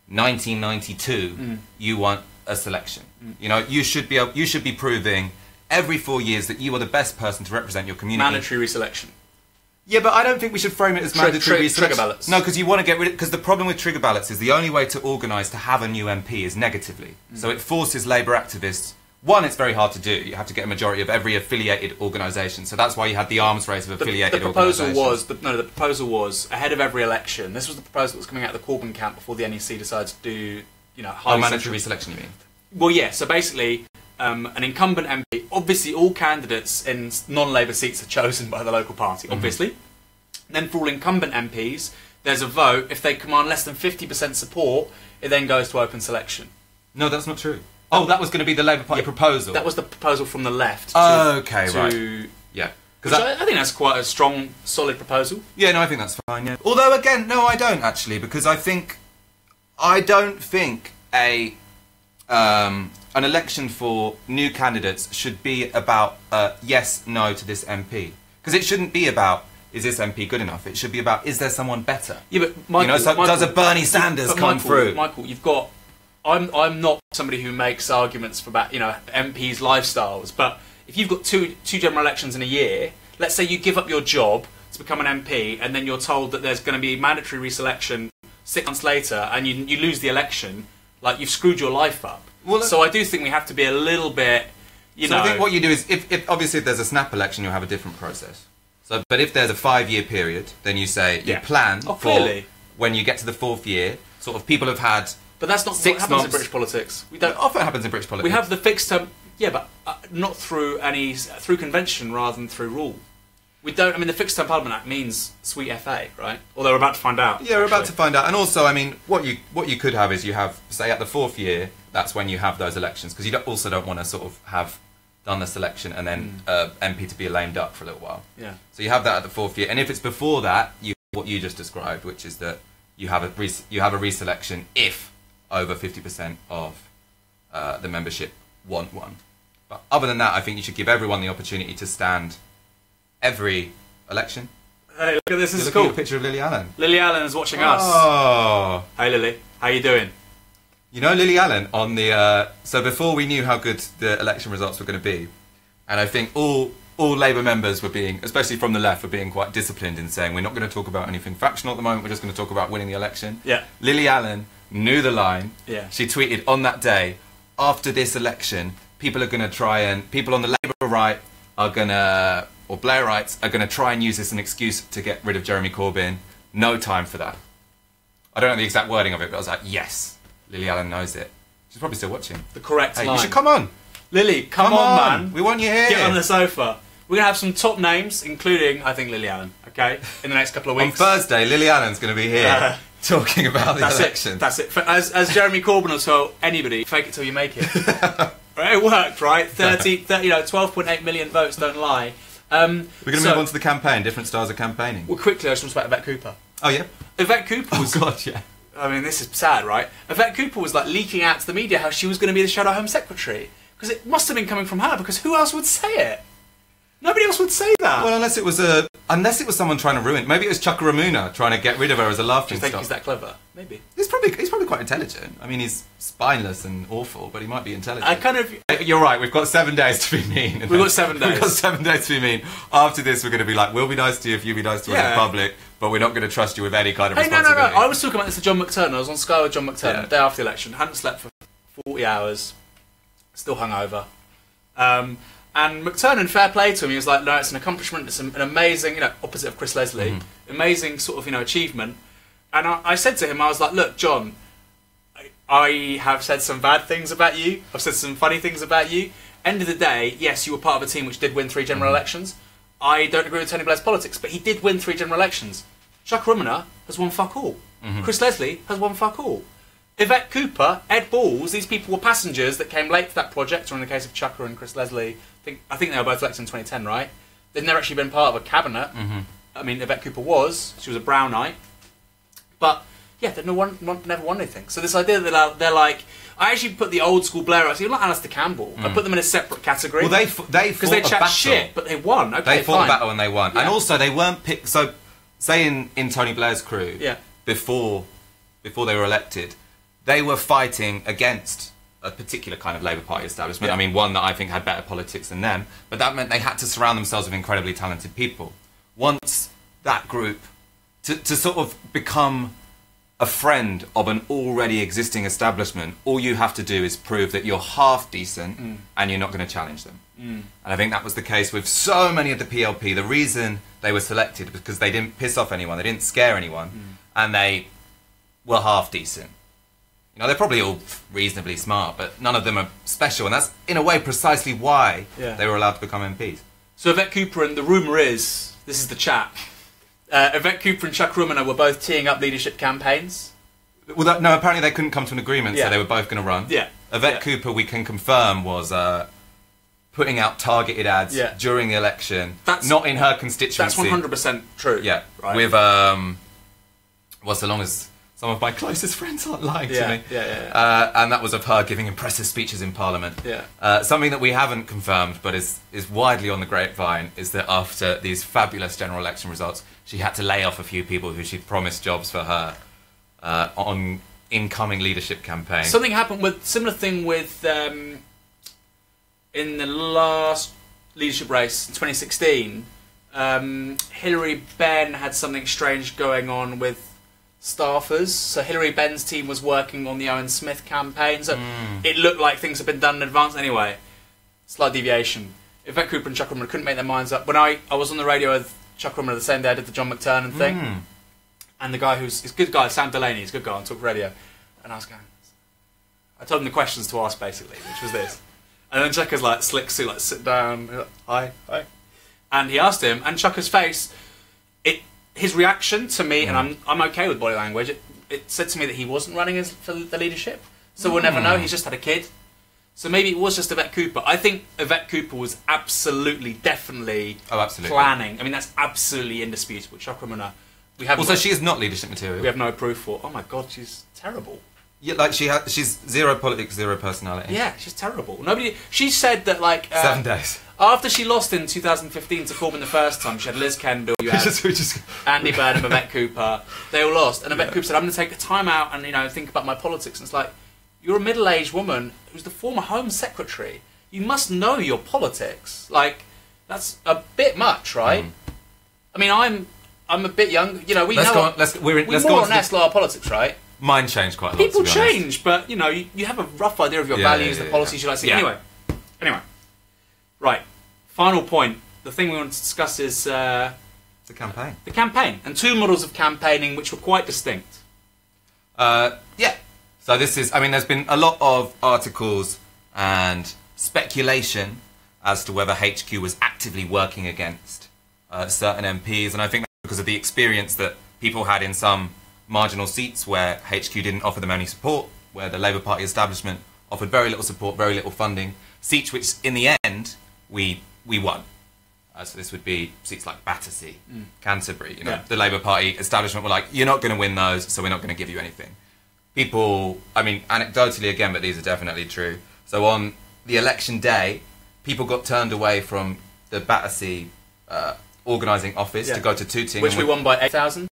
[SPEAKER 2] 1992, you want a selection. You know, you should be proving every 4 years that you are the best person to represent your community.
[SPEAKER 1] Mandatory reselection.
[SPEAKER 2] Yeah, but I don't think we should frame it as mandatory reselection.
[SPEAKER 1] Trigger ballots.
[SPEAKER 2] No, because you want to get rid of... Because the problem with trigger ballots is the only way to organise to have a new MP is negatively. So it forces Labour activists... One, it's very hard to do. You have to get a majority of every affiliated organisation. So that's why you had the arms race of affiliated organisations.
[SPEAKER 1] The proposal was, ahead of every election, this was the proposal that was coming out of the Corbyn camp before the NEC decided to do,
[SPEAKER 2] mandatory reselection, you mean?
[SPEAKER 1] Well, yeah, so basically... an incumbent MP, obviously all candidates in non-Labour seats are chosen by the local party, obviously. Then for all incumbent MPs, there's a vote. If they command less than 50% support, it then goes to open selection.
[SPEAKER 2] No, that's not true. Oh, that was going to be the Labour Party proposal.
[SPEAKER 1] That was the proposal from the left.
[SPEAKER 2] Right. Yeah.
[SPEAKER 1] I think that's quite a strong, solid proposal.
[SPEAKER 2] Yeah, no, I think that's fine, yeah. Although, again, no, I don't, actually, because I don't think an election for new candidates should be about yes, no to this MP. Because it shouldn't be about, is this MP good enough? It should be about, is there someone better?
[SPEAKER 1] Yeah, but Michael,
[SPEAKER 2] does a Bernie Sanders come through?
[SPEAKER 1] Michael, you've got... I'm not somebody who makes arguments for MPs' lifestyles, but if you've got two general elections in a year, let's say you give up your job to become an MP, and then you're told that there's going to be mandatory reselection 6 months later, and you lose the election, like, you've screwed your life up. Well, so I do think we have to be a little bit,
[SPEAKER 2] I think what you do is, if obviously if there's a snap election, you'll have a different process. So, but if there's a 5-year period, then you say, you plan for when you get to the 4th year, sort of people have had...
[SPEAKER 1] But that's not what happens in British politics. We don't.
[SPEAKER 2] Often happens in British politics.
[SPEAKER 1] We have the fixed term, but not through through convention rather than through rule. We don't. I mean, the Fixed Term Parliament Act means sweet FA, right? Although we're about to find out.
[SPEAKER 2] Yeah, we're about to find out. And also, I mean, what you could have is you have, say, at the 4th year, that's when you have those elections, because you also don't want to sort of have done the selection and then MP to be lame duck for a little while.
[SPEAKER 1] Yeah.
[SPEAKER 2] So you have that at the 4th year, and if it's before that, what you just described, which is that you have a reselection if over 50% of the membership want one. But other than that, I think you should give everyone the opportunity to stand every election.
[SPEAKER 1] Hey, look at this. This is
[SPEAKER 2] cool.
[SPEAKER 1] cool.
[SPEAKER 2] A picture of Lily Allen.
[SPEAKER 1] Lily Allen is watching us.
[SPEAKER 2] Oh.
[SPEAKER 1] Hey, Lily. How you doing?
[SPEAKER 2] You know, Lily Allen on the... so before we knew how good the election results were going to be, and I think all Labour members were being, especially from the left, were being quite disciplined in saying, we're not going to talk about anything factional at the moment, we're just going to talk about winning the election.
[SPEAKER 1] Yeah.
[SPEAKER 2] Lily Allen knew the line.
[SPEAKER 1] Yeah.
[SPEAKER 2] She tweeted on that day, after this election, people on the Labour right are going to, or Blairites are going to try and use this as an excuse to get rid of Jeremy Corbyn. No time for that. I don't know the exact wording of it, but I was like, yes, Lily Allen knows it. She's probably still watching.
[SPEAKER 1] The correct line.
[SPEAKER 2] You should come on.
[SPEAKER 1] Lily, come on, man.
[SPEAKER 2] We want you here.
[SPEAKER 1] Get on the sofa. We're going to have some top names, including, I think, Lily Allen, okay, in the next couple of weeks.
[SPEAKER 2] On Thursday, Lily Allen's going to be here talking about the election.
[SPEAKER 1] That's it. As Jeremy Corbyn will tell anybody, fake it till you make it. It worked, right? 12.8 million votes don't lie.
[SPEAKER 2] We're going to move on to the campaign, different styles of campaigning.
[SPEAKER 1] Well, quickly, I just want to talk about Yvette Cooper.
[SPEAKER 2] Oh, yeah?
[SPEAKER 1] Yvette Cooper was...
[SPEAKER 2] Oh, God, yeah.
[SPEAKER 1] I mean, this is sad, right? Yvette Cooper was like leaking out to the media how she was going to be the Shadow Home Secretary. Because it must have been coming from her, because who else would say it? Nobody else would say that.
[SPEAKER 2] Well, unless it was someone trying to ruin. Maybe it was Chuka Ramuna trying to get rid of her as a laughing stock.
[SPEAKER 1] Do you think he's that clever? Maybe.
[SPEAKER 2] He's probably quite intelligent. I mean, he's spineless and awful, but he might be intelligent. You're right. We've got 7 days to be mean.
[SPEAKER 1] We've got 7 days.
[SPEAKER 2] We've got 7 days to be mean. After this, we're going to be like, we'll be nice to you if you be nice to us in public, but we're not going to trust you with any kind of responsibility.
[SPEAKER 1] No. I was talking about this to John McTurnan. I was on Sky with John McTurnan the day after the election. Hadn't slept for 40 hours. Still hungover. And McTurnan, fair play to him, he was like, no, it's an accomplishment, it's an amazing, opposite of Chris Leslie, amazing sort of, achievement. And I said to him, I was like, look, John, I have said some bad things about you, I've said some funny things about you. End of the day, yes, you were part of a team which did win 3 general elections. I don't agree with Tony Blair's politics, but he did win 3 general elections. Chuck Ruminer has won fuck all. Chris Leslie has won fuck all. Yvette Cooper, Ed Balls, these people were passengers that came late to that project, or in the case of Chucker and Chris Leslie, I think they were both elected in 2010, right? They'd never actually been part of a cabinet. I mean, Yvette Cooper she was a Brownite. But, yeah, they never won anything. So this idea that they're like... I actually put the old school Blairites, you're not Alistair Campbell, I put them in a separate category.
[SPEAKER 2] Well, they fought a battle.
[SPEAKER 1] Shit, but they won. Okay,
[SPEAKER 2] they fought a battle and they won.
[SPEAKER 1] Yeah.
[SPEAKER 2] And also, they weren't picked... So, say in Tony Blair's crew, before they were elected, they were fighting against a particular kind of Labour Party establishment. I mean, one that I think had better politics than them. But that meant they had to surround themselves with incredibly talented people. Once that group... To sort of become a friend of an already existing establishment, all you have to do is prove that you're half decent and you're not going to challenge them. And I think that was the case with so many of the PLP. The reason they were selected was because they didn't piss off anyone, they didn't scare anyone, and they were half decent. They're probably all reasonably smart, but none of them are special, and that's, in a way, precisely why they were allowed to become MPs.
[SPEAKER 1] So Yvette Cooper, and the rumour is, this is the chat, Yvette Cooper and Chuck Ruminer were both teeing up leadership campaigns.
[SPEAKER 2] Well, no, apparently they couldn't come to an agreement, so they were both going to run. Yvette Cooper, we can confirm, was putting out targeted ads during the election, not in her constituency.
[SPEAKER 1] That's 100% true.
[SPEAKER 2] Yeah, right. With, so long as some of my closest friends aren't lying to me. And that was of her giving impressive speeches in Parliament. Something that we haven't confirmed, but is widely on the grapevine, is that after these fabulous general election results, she had to lay off a few people who she'd promised jobs for her on incoming leadership campaign.
[SPEAKER 1] Something happened with, similar thing with, in the last leadership race in 2016, Hilary Benn had something strange going on with staffers. So Hilary Benn's team was working on the Owen Smith campaign, so it looked like things had been done in advance. Anyway, slight deviation. Yvette Cooper and Chuck Ruminer couldn't make their minds up. When I was on the radio with Chuck Ruminer the same day I did the John McTurnan thing, and the guy he's a good guy, Sam Delaney, he's a good guy on talk radio, and I was going, I told him the questions to ask basically, which was this, and then Chucker's like slick suit, like sit down, like, hi, and he asked him, and Chucker's face, his reaction to me, and I'm okay with body language, it said to me that he wasn't running for the leadership, so we'll never know, he's just had a kid. So maybe it was just Yvette Cooper. I think Yvette Cooper was definitely planning. I mean, that's absolutely indisputable. Chuck Ruminer, we have.
[SPEAKER 2] Also, she is not leadership material.
[SPEAKER 1] We have no proof for. Oh my God, she's terrible.
[SPEAKER 2] Yeah, like she's zero politics, zero personality.
[SPEAKER 1] Yeah, she's terrible. She said that
[SPEAKER 2] 7 days
[SPEAKER 1] after she lost in 2015 to Corbyn the first time, she had Liz Kendall, you had Andy Burnham, Yvette Cooper. They all lost, and Yvette Cooper said, "I'm going to take the time out and think about my politics." And it's like, you're a middle-aged woman who's the former Home Secretary. You must know your politics. That's a bit much, right? I mean, I'm a bit young. We more or less know our politics, right?
[SPEAKER 2] Mine changed quite a lot.
[SPEAKER 1] People change, but you have a rough idea of your values, the policies you like to see. Anyway, right. Final point. The thing we want to discuss is
[SPEAKER 2] the campaign.
[SPEAKER 1] The campaign, and 2 models of campaigning which were quite distinct.
[SPEAKER 2] So this is, there's been a lot of articles and speculation as to whether HQ was actively working against certain MPs, and I think that's because of the experience that people had in some marginal seats where HQ didn't offer them any support, where the Labour Party establishment offered very little support, very little funding, seats which in the end we won. So this would be seats like Battersea, Canterbury. The Labour Party establishment were like, you're not going to win those, so we're not going to give you anything. people, I mean, anecdotally again, but these are definitely true. So on the election day, people got turned away from the Battersea organising office to go to Tooting.
[SPEAKER 1] Which we won by 8,000?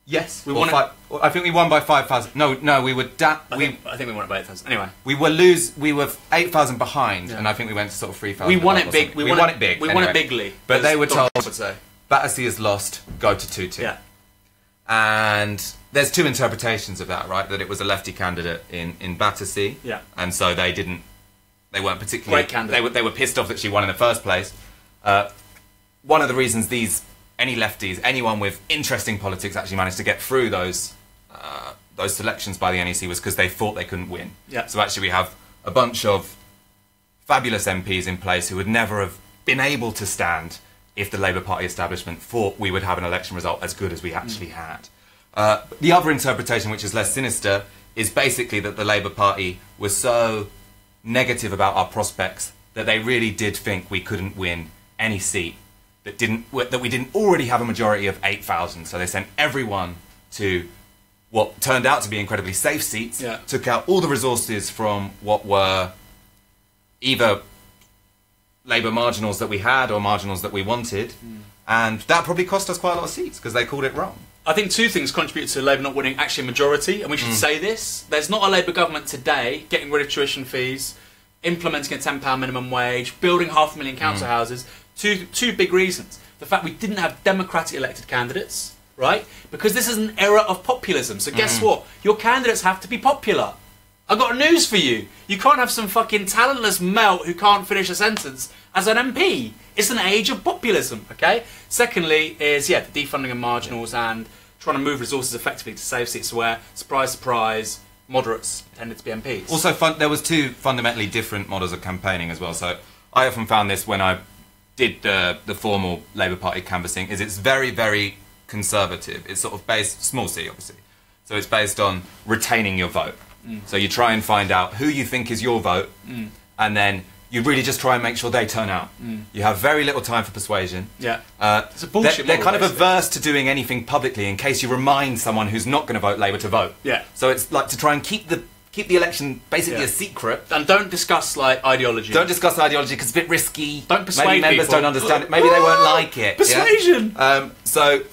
[SPEAKER 2] Yes.
[SPEAKER 1] We won
[SPEAKER 2] I think we won by 5,000. No, we were...
[SPEAKER 1] I think we won it by 8,000. Anyway.
[SPEAKER 2] We were 8,000 behind, and I think we went to sort of 3,000.
[SPEAKER 1] We won it big.
[SPEAKER 2] We won it big.
[SPEAKER 1] We won it bigly.
[SPEAKER 2] But they were told,
[SPEAKER 1] would say.
[SPEAKER 2] Battersea is lost, go to Tooting.
[SPEAKER 1] Yeah.
[SPEAKER 2] And there's two interpretations of that, right? That it was a lefty candidate in Battersea.
[SPEAKER 1] Yeah.
[SPEAKER 2] And so they weren't particularly...
[SPEAKER 1] Great candidate.
[SPEAKER 2] They were pissed off that she won in the first place. One of the reasons any lefties, anyone with interesting politics actually managed to get through those selections by the NEC was because they thought they couldn't win.
[SPEAKER 1] Yeah.
[SPEAKER 2] So actually we have a bunch of fabulous MPs in place who would never have been able to stand if the Labour Party establishment thought we would have an election result as good as we actually had. The other interpretation, which is less sinister, is basically that the Labour Party was so negative about our prospects that they really did think we couldn't win any seat that we didn't already have a majority of 8,000. So they sent everyone to what turned out to be incredibly safe seats, took out all the resources from what were either Labour marginals that we had or marginals that we wanted, and that probably cost us quite a lot of seats because they called it wrong.
[SPEAKER 1] I think two things contribute to Labour not winning actually a majority, and we should say this. There's not a Labour government today getting rid of tuition fees, implementing a £10 minimum wage, building 500,000 council houses. Two big reasons. The fact we didn't have democratic elected candidates, right? Because this is an era of populism. So guess what? Your candidates have to be popular. I've got news for you. You can't have some fucking talentless melt who can't finish a sentence as an MP. It's an age of populism, okay? Secondly is, the defunding of marginals and trying to move resources effectively to save seats where, surprise, surprise, moderates tended to be MPs.
[SPEAKER 2] Also, there was two fundamentally different models of campaigning as well. So I often found this when I did the formal Labour Party canvassing, is it's very, very conservative. It's sort of based, small c obviously, so it's based on retaining your vote. So you try and find out who you think is your vote, and then you really just try and make sure they turn out. You have very little time for persuasion.
[SPEAKER 1] Yeah, it's a bullshit
[SPEAKER 2] They're kind of
[SPEAKER 1] basically.
[SPEAKER 2] averse to doing anything publicly in case you remind someone who's not going to vote Labour to vote.
[SPEAKER 1] Yeah.
[SPEAKER 2] So it's like to try and keep the election basically a secret.
[SPEAKER 1] And don't discuss like ideology.
[SPEAKER 2] Don't discuss ideology because it's a bit risky.
[SPEAKER 1] Don't persuade
[SPEAKER 2] Maybe members
[SPEAKER 1] people.
[SPEAKER 2] don't understand it. Maybe they won't like it.
[SPEAKER 1] Persuasion!
[SPEAKER 2] Yeah?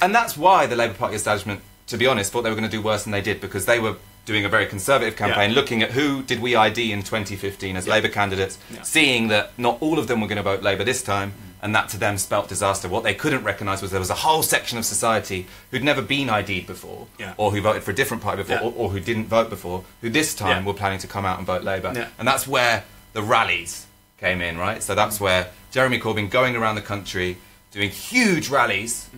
[SPEAKER 2] And that's why the Labour Party establishment, to be honest, thought they were going to do worse than they did, because they were doing a very conservative campaign, looking at who did we ID in 2015 as Labour candidates, seeing that not all of them were going to vote Labour this time, and that to them spelt disaster. What they couldn't recognise was there was a whole section of society who'd never been ID'd before, or who voted for a different party before, or who didn't vote before, who this time were planning to come out and vote Labour. And that's where the rallies came in, right? So that's where Jeremy Corbyn going around the country, doing huge rallies.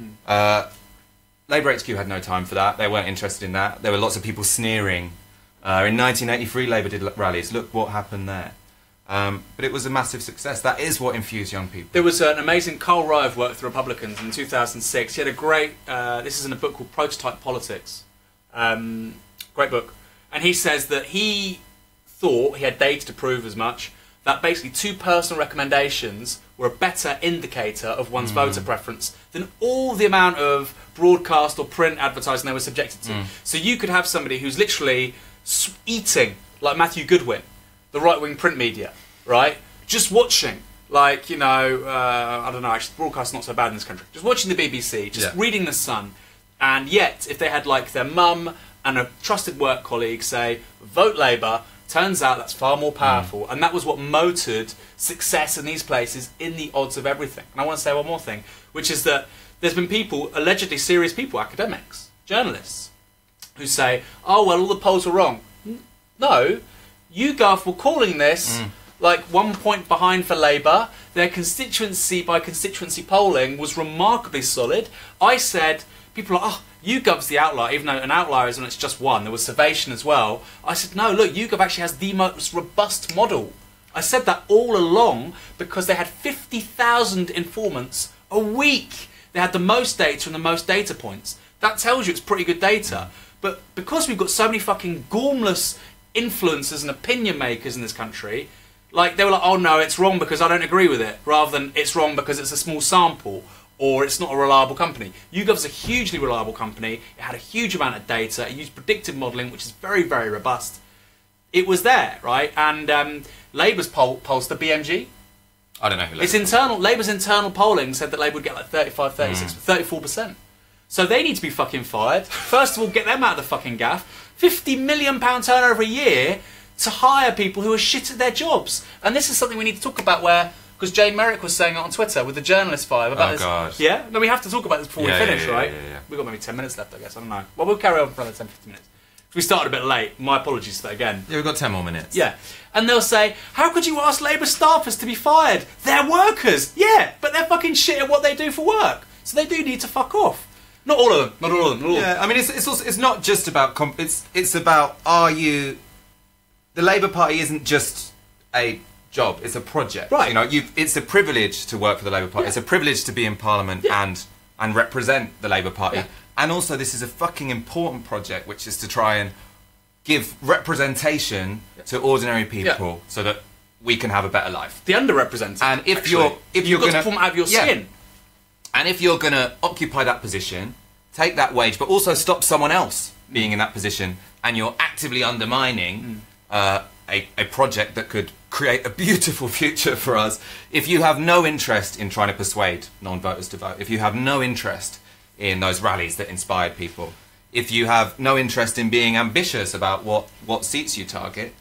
[SPEAKER 2] Labour HQ had no time for that. They weren't interested in that. There were lots of people sneering. In 1983, Labour did rallies. Look what happened there. But it was a massive success. That is what infused young people.
[SPEAKER 1] There was an amazing Carl Rive worked for the Republicans in 2006. He had a great, this is in a book called Prototype Politics. Great book. And he says that he thought, he had data to prove as much, that basically two personal recommendations were a better indicator of one's voter preference than all the amount of broadcast or print advertising they were subjected to. So you could have somebody who's literally eating, like Matthew Goodwin, the right-wing print media, right? Just watching, like, I don't know, actually broadcast's not so bad in this country. Just watching the BBC, just reading The Sun. And yet, if they had, like, their mum and a trusted work colleague say, vote Labour, turns out that's far more powerful. And that was what motored success in these places in the odds of everything. And I want to say one more thing, which is that there's been people, allegedly serious people, academics, journalists, who say, oh, well, all the polls were wrong. No, YouGov were calling this like 1 point behind for Labour. Their constituency by constituency polling was remarkably solid. I said, people are like, oh, YouGov's the outlier, even though an outlier is when it's just one. There was Survation as well. I said, no, look, YouGov actually has the most robust model. I said that all along because they had 50,000 informants a week. They had the most data and the most data points. That tells you it's pretty good data. But because we've got so many fucking gormless influencers and opinion makers in this country, like, they were like, oh no, it's wrong because I don't agree with it, rather than it's wrong because it's a small sample, or it's not a reliable company. YouGov's a hugely reliable company. It had a huge amount of data. It used predictive modelling, which is very, very robust. It was there, right? And Labour's pollster, BMG.
[SPEAKER 2] I don't know who
[SPEAKER 1] It's internal. Labour's internal polling said that Labour would get like 35, 36, 34%. So they need to be fucking fired. First of all, get them out of the fucking gaff. £50 million turnover a year to hire people who are shit at their jobs. And this is something we need to talk about where... Because Jane Merrick was saying it on Twitter with the Journalist 5 about this.
[SPEAKER 2] God.
[SPEAKER 1] Yeah? No, we have to talk about this before we finish, right?
[SPEAKER 2] Yeah.
[SPEAKER 1] We've got maybe 10 minutes left, I guess. I don't know. Well, we'll carry on for another 10, 15 minutes. We started a bit late. My apologies for that again.
[SPEAKER 2] Yeah, we've got 10 more minutes.
[SPEAKER 1] Yeah. And they'll say, how could you ask Labour staffers to be fired? They're workers. Yeah, but they're fucking shit at what they do for work. So they do need to fuck off. Not all of them. Not all of them. Not all of them.
[SPEAKER 2] Yeah, I mean, it's also, it's not just about... it's about, are you... The Labour Party isn't just a job, it's a project.
[SPEAKER 1] Right.
[SPEAKER 2] You know, it's a privilege to work for the Labour Party. Yeah. It's a privilege to be in Parliament and represent the Labour Party. Yeah. And also, this is a fucking important project, which is to try and give representation to ordinary people so that we can have a better life.
[SPEAKER 1] The underrepresented.
[SPEAKER 2] And if
[SPEAKER 1] actually.
[SPEAKER 2] you're
[SPEAKER 1] got to form out of your skin.
[SPEAKER 2] And if you're going to occupy that position, take that wage, but also stop someone else being in that position, and you're actively undermining a project that could create a beautiful future for us. If you have no interest in trying to persuade non-voters to vote, if you have no interest in those rallies that inspired people, if you have no interest in being ambitious about what seats you target,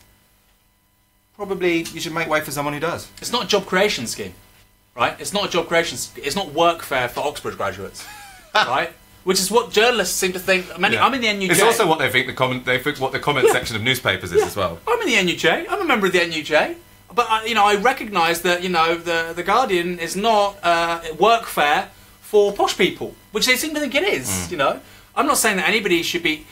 [SPEAKER 2] probably you should make way for someone who does.
[SPEAKER 1] It's not a job creation scheme, right? It's not a job creation scheme. It's not workfare for Oxford graduates, right? Which is what journalists seem to think. I'm in the NUJ.
[SPEAKER 2] It's also what they think what the comment section of newspapers is as well.
[SPEAKER 1] I'm in the NUJ. I'm a member of the NUJ. But I recognise that the Guardian is not workfare for posh people, which they seem to think it is. I'm not saying that anybody should be.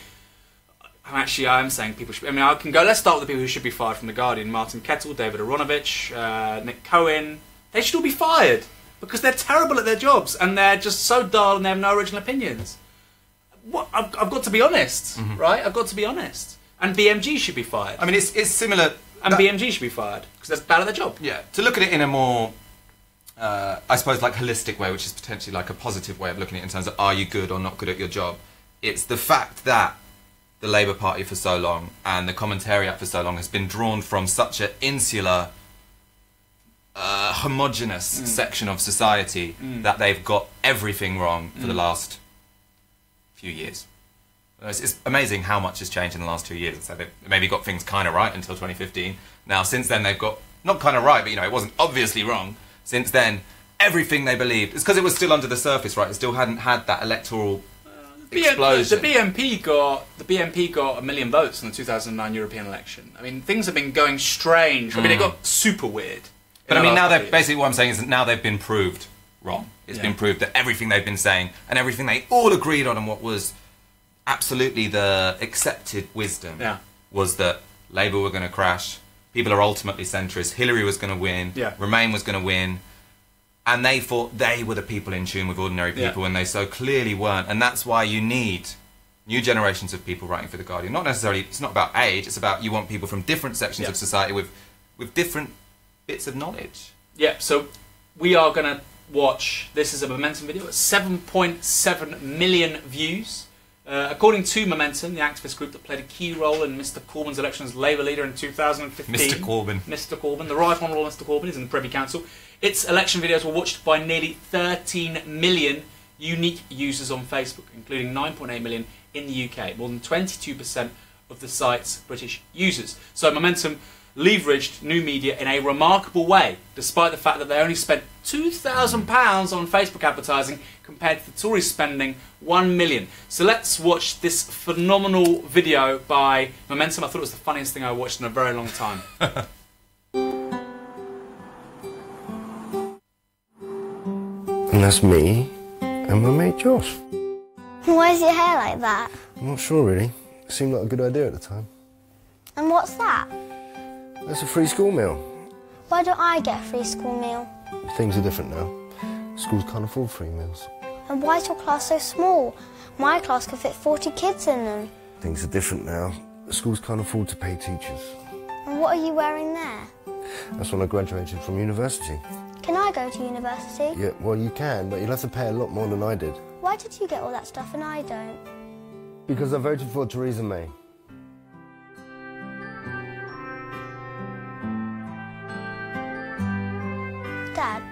[SPEAKER 1] I am saying people should. I can go. Let's start with the people who should be fired from the Guardian: Martin Kettle, David Aronovich, Nick Cohen. They should all be fired because they're terrible at their jobs and they're just so dull and they have no original opinions. I've got to be honest, right? I've got to be honest. And BMG should be fired.
[SPEAKER 2] I mean, it's similar.
[SPEAKER 1] And BMG should be fired because they're bad at their job.
[SPEAKER 2] Yeah. To look at it in a more, I suppose, like holistic way, which is potentially like a positive way of looking at it in terms of are you good or not good at your job. It's the fact that the Labour Party for so long and the commentariat for so long has been drawn from such an insular, homogenous section of society that they've got everything wrong for the last few years. It's amazing how much has changed in the last 2 years. So they've maybe got things kind of right until 2015. Now, since then, they've got, not kind of right, but it wasn't obviously wrong. Since then, everything they believed, it's because it was still under the surface, right? It still hadn't had that electoral explosion.
[SPEAKER 1] The BNP got 1 million votes in the 2009 European election. I mean, things have been going strange. I mean, it got super weird.
[SPEAKER 2] But I mean, now they've basically what I'm saying is that now they've been proved wrong. It's been proved that everything they've been saying and everything they all agreed on and what was absolutely the accepted wisdom was that Labour were going to crash, people are ultimately centrist, Hillary was going to win, Remain was going to win, and they thought they were the people in tune with ordinary people when they so clearly weren't. And that's why you need new generations of people writing for The Guardian. Not necessarily, it's not about age, it's about you want people from different sections of society with different bits of knowledge.
[SPEAKER 1] Yeah, so we are going to watch, this is a Momentum video, 7.7 million views. According to Momentum, the activist group that played a key role in Mr Corbyn's election as Labour leader in 2015.
[SPEAKER 2] Mr Corbyn.
[SPEAKER 1] Mr Corbyn, the Right Honourable Mr Corbyn is in the Privy Council. Its election videos were watched by nearly 13 million unique users on Facebook, including 9.8 million in the UK, more than 22% of the site's British users. So Momentum leveraged new media in a remarkable way, despite the fact that they only spent £2,000 on Facebook advertising compared to the Tories spending £1 million. So let's watch this phenomenal video by Momentum. I thought it was the funniest thing I watched in a very long time.
[SPEAKER 13] And that's me and my mate Josh.
[SPEAKER 14] Why is your hair like that?
[SPEAKER 13] I'm not sure really. It seemed like a good idea at the time.
[SPEAKER 14] And what's that?
[SPEAKER 13] That's a free school meal.
[SPEAKER 14] Why don't I get a free school meal?
[SPEAKER 13] Things are different now. Schools can't afford free meals.
[SPEAKER 14] And why is your class so small? My class could fit 40 kids in them.
[SPEAKER 13] Things are different now. Schools can't afford to pay teachers.
[SPEAKER 14] And what are you wearing there?
[SPEAKER 13] That's when I graduated from university.
[SPEAKER 14] Can I go to university.
[SPEAKER 13] Yeah, well, you can, but you'll have to pay a lot more than I did.
[SPEAKER 14] Why did you get all that stuff and I don't?
[SPEAKER 13] Because I voted for Theresa May.
[SPEAKER 14] Dad,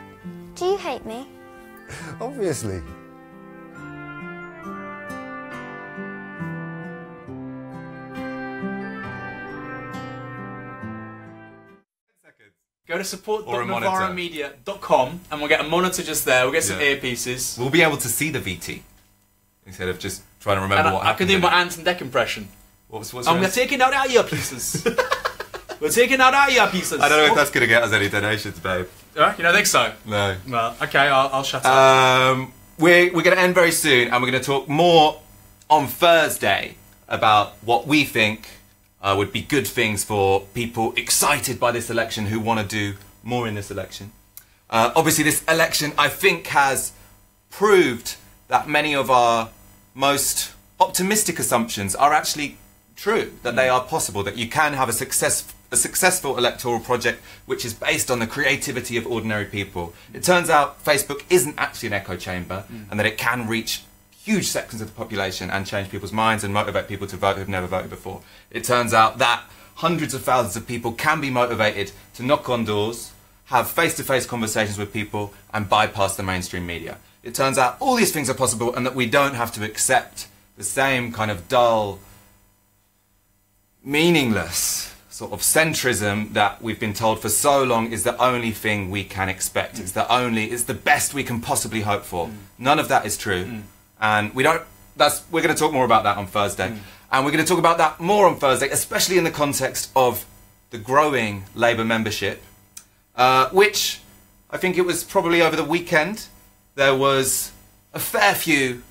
[SPEAKER 14] do you hate me?
[SPEAKER 13] Obviously.
[SPEAKER 1] Go to support.novaramedia.com and we'll get a monitor just there. We'll get some earpieces.
[SPEAKER 2] We'll be able to see the VT instead of just trying to remember what
[SPEAKER 1] I can
[SPEAKER 2] happened.
[SPEAKER 1] do my Ant and Deck impression.
[SPEAKER 2] What's
[SPEAKER 1] We're
[SPEAKER 2] yours?
[SPEAKER 1] taking out our earpieces. We're taking out our earpieces.
[SPEAKER 2] I don't know if that's going to get us any donations, babe.
[SPEAKER 1] You don't think so?
[SPEAKER 2] No.
[SPEAKER 1] Well, okay, I'll shut up.
[SPEAKER 2] We're going to end very soon, and we're going to talk more on Thursday about what we think would be good things for people excited by this election who want to do more in this election. Obviously, this election, I think, has proved that many of our most optimistic assumptions are actually true, that they are possible, that you can have a successful electoral project which is based on the creativity of ordinary people. It turns out Facebook isn't actually an echo chamber, and that it can reach huge sections of the population and change people's minds and motivate people to vote who've never voted before. It turns out that hundreds of thousands of people can be motivated to knock on doors, have face-to-face conversations with people, and bypass the mainstream media. It turns out all these things are possible, and that we don't have to accept the same kind of dull, meaningless sort of centrism that we've been told for so long is the only thing we can expect. It's the best we can possibly hope for. None of that is true. And we're going to talk more about that on Thursday. And we're going to talk about that more on Thursday, especially in the context of the growing Labour membership, which I think it was probably over the weekend, there was a fair few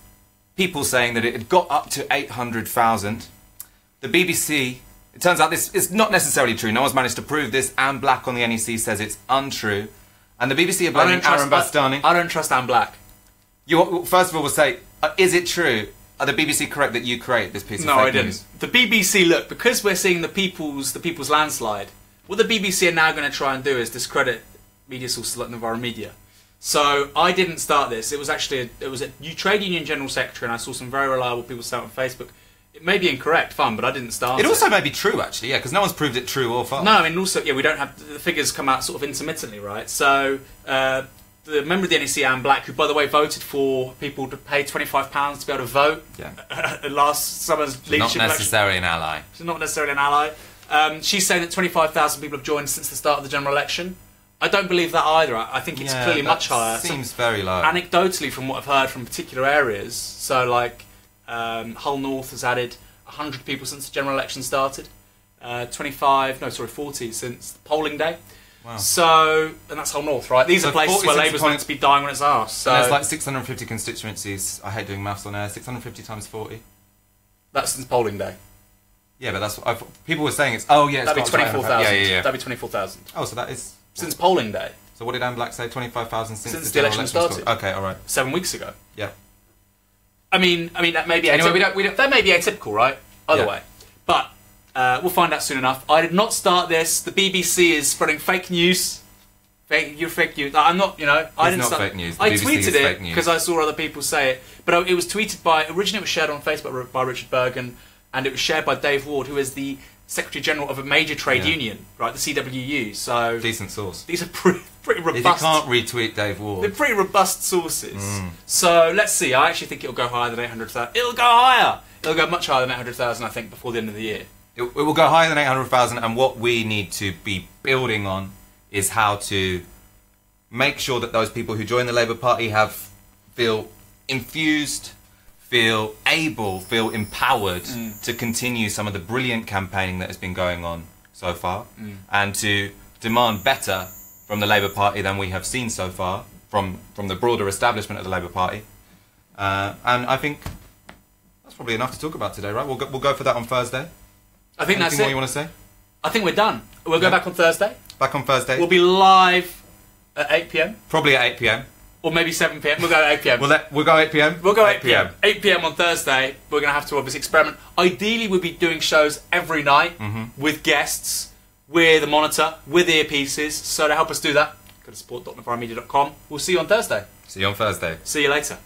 [SPEAKER 2] people saying that it had got up to 800,000. The BBC, it turns out this is not necessarily true. No one's managed to prove this. Anne Black on the NEC says it's untrue. And the BBC are blaming Aaron Bastani.
[SPEAKER 1] I don't trust Anne Black.
[SPEAKER 2] First of all, we'll say, is it true? Are the BBC correct that you create this piece of fake
[SPEAKER 1] No, I didn't.
[SPEAKER 2] news?
[SPEAKER 1] The BBC, look, because we're seeing the people's landslide, what the BBC are now going to try and do is discredit media sources like Novara Media. So I didn't start this. It was actually a trade union general secretary, and I saw some very reliable people say it on Facebook. It may be incorrect, fine, but I didn't start it.
[SPEAKER 2] It also may be true, actually, yeah, because no one's proved it true or false.
[SPEAKER 1] No, I mean, also, yeah, we don't have... The figures come out sort of intermittently, right? So, the member of the NEC, Anne Black, who, by the way, voted for people to pay £25 to be able to vote at last summer's leadership election.
[SPEAKER 2] Not necessarily an ally.
[SPEAKER 1] She's not necessarily an ally. She's saying that 25,000 people have joined since the start of the general election. I don't believe that either. I think it's clearly much higher.
[SPEAKER 2] Seems very low.
[SPEAKER 1] Anecdotally, from what I've heard from particular areas, so like Hull North has added 100 people since the general election started, 40 since the polling day.
[SPEAKER 2] Wow.
[SPEAKER 1] So, and that's Hull North, right? These are places where Labour's meant to be dying on its arse. So
[SPEAKER 2] there's like 650 constituencies. I hate doing maths on air. 650 times 40.
[SPEAKER 1] That's since polling day.
[SPEAKER 2] Yeah, but that's what people were saying. It's that'd
[SPEAKER 1] be 24,000.
[SPEAKER 2] Yeah.
[SPEAKER 1] That'd be 24,000.
[SPEAKER 2] Oh, so that is
[SPEAKER 1] since polling day.
[SPEAKER 2] So what did Anne Black say? 25,000 since
[SPEAKER 1] the election started.
[SPEAKER 2] Okay, all right.
[SPEAKER 1] 7 weeks ago.
[SPEAKER 2] Yeah.
[SPEAKER 1] I mean that may be atypical. That may be atypical, right? Either way, but we'll find out soon enough. I did not start this. The BBC is spreading fake news. Fake news. I'm not. I didn't start.
[SPEAKER 2] Fake news.
[SPEAKER 1] I tweeted it because I saw other people say it, but it was tweeted by. Originally, it was shared on Facebook by Richard Bergen, and it was shared by Dave Ward, who is the Secretary General of a major trade union, right? The CWU. So
[SPEAKER 2] decent source.
[SPEAKER 1] These are pretty robust.
[SPEAKER 2] If you can't retweet Dave Ward,
[SPEAKER 1] they're pretty robust sources. So let's see. I actually think it'll go higher than 800,000. It'll go higher. It'll go much higher than 800,000. I think before the end of the year.
[SPEAKER 2] It will go higher than 800,000. And what we need to be building on is how to make sure that those people who join the Labour Party feel infused, feel able, feel empowered to continue some of the brilliant campaigning that has been going on so far, and to demand better from the Labour Party than we have seen so far from the broader establishment of the Labour Party. And I think that's probably enough to talk about today, right? We'll go for that on Thursday.
[SPEAKER 1] I think that's it.
[SPEAKER 2] Anything more you want to say?
[SPEAKER 1] I think we're done. We'll go back on Thursday.
[SPEAKER 2] Back on Thursday.
[SPEAKER 1] We'll be live at 8 p.m.
[SPEAKER 2] Probably at 8 p.m.
[SPEAKER 1] Or maybe 7 p.m. We'll go at 8 p.m.
[SPEAKER 2] We'll go 8 p.m.
[SPEAKER 1] We'll go 8 p.m. 8 p.m. on Thursday. We're going to have to obviously experiment. Ideally, we'll be doing shows every night with guests, with a monitor, with earpieces. So to help us do that, Go to support.novaramedia.com. We'll see you on Thursday.
[SPEAKER 2] See you on Thursday.
[SPEAKER 1] See you later.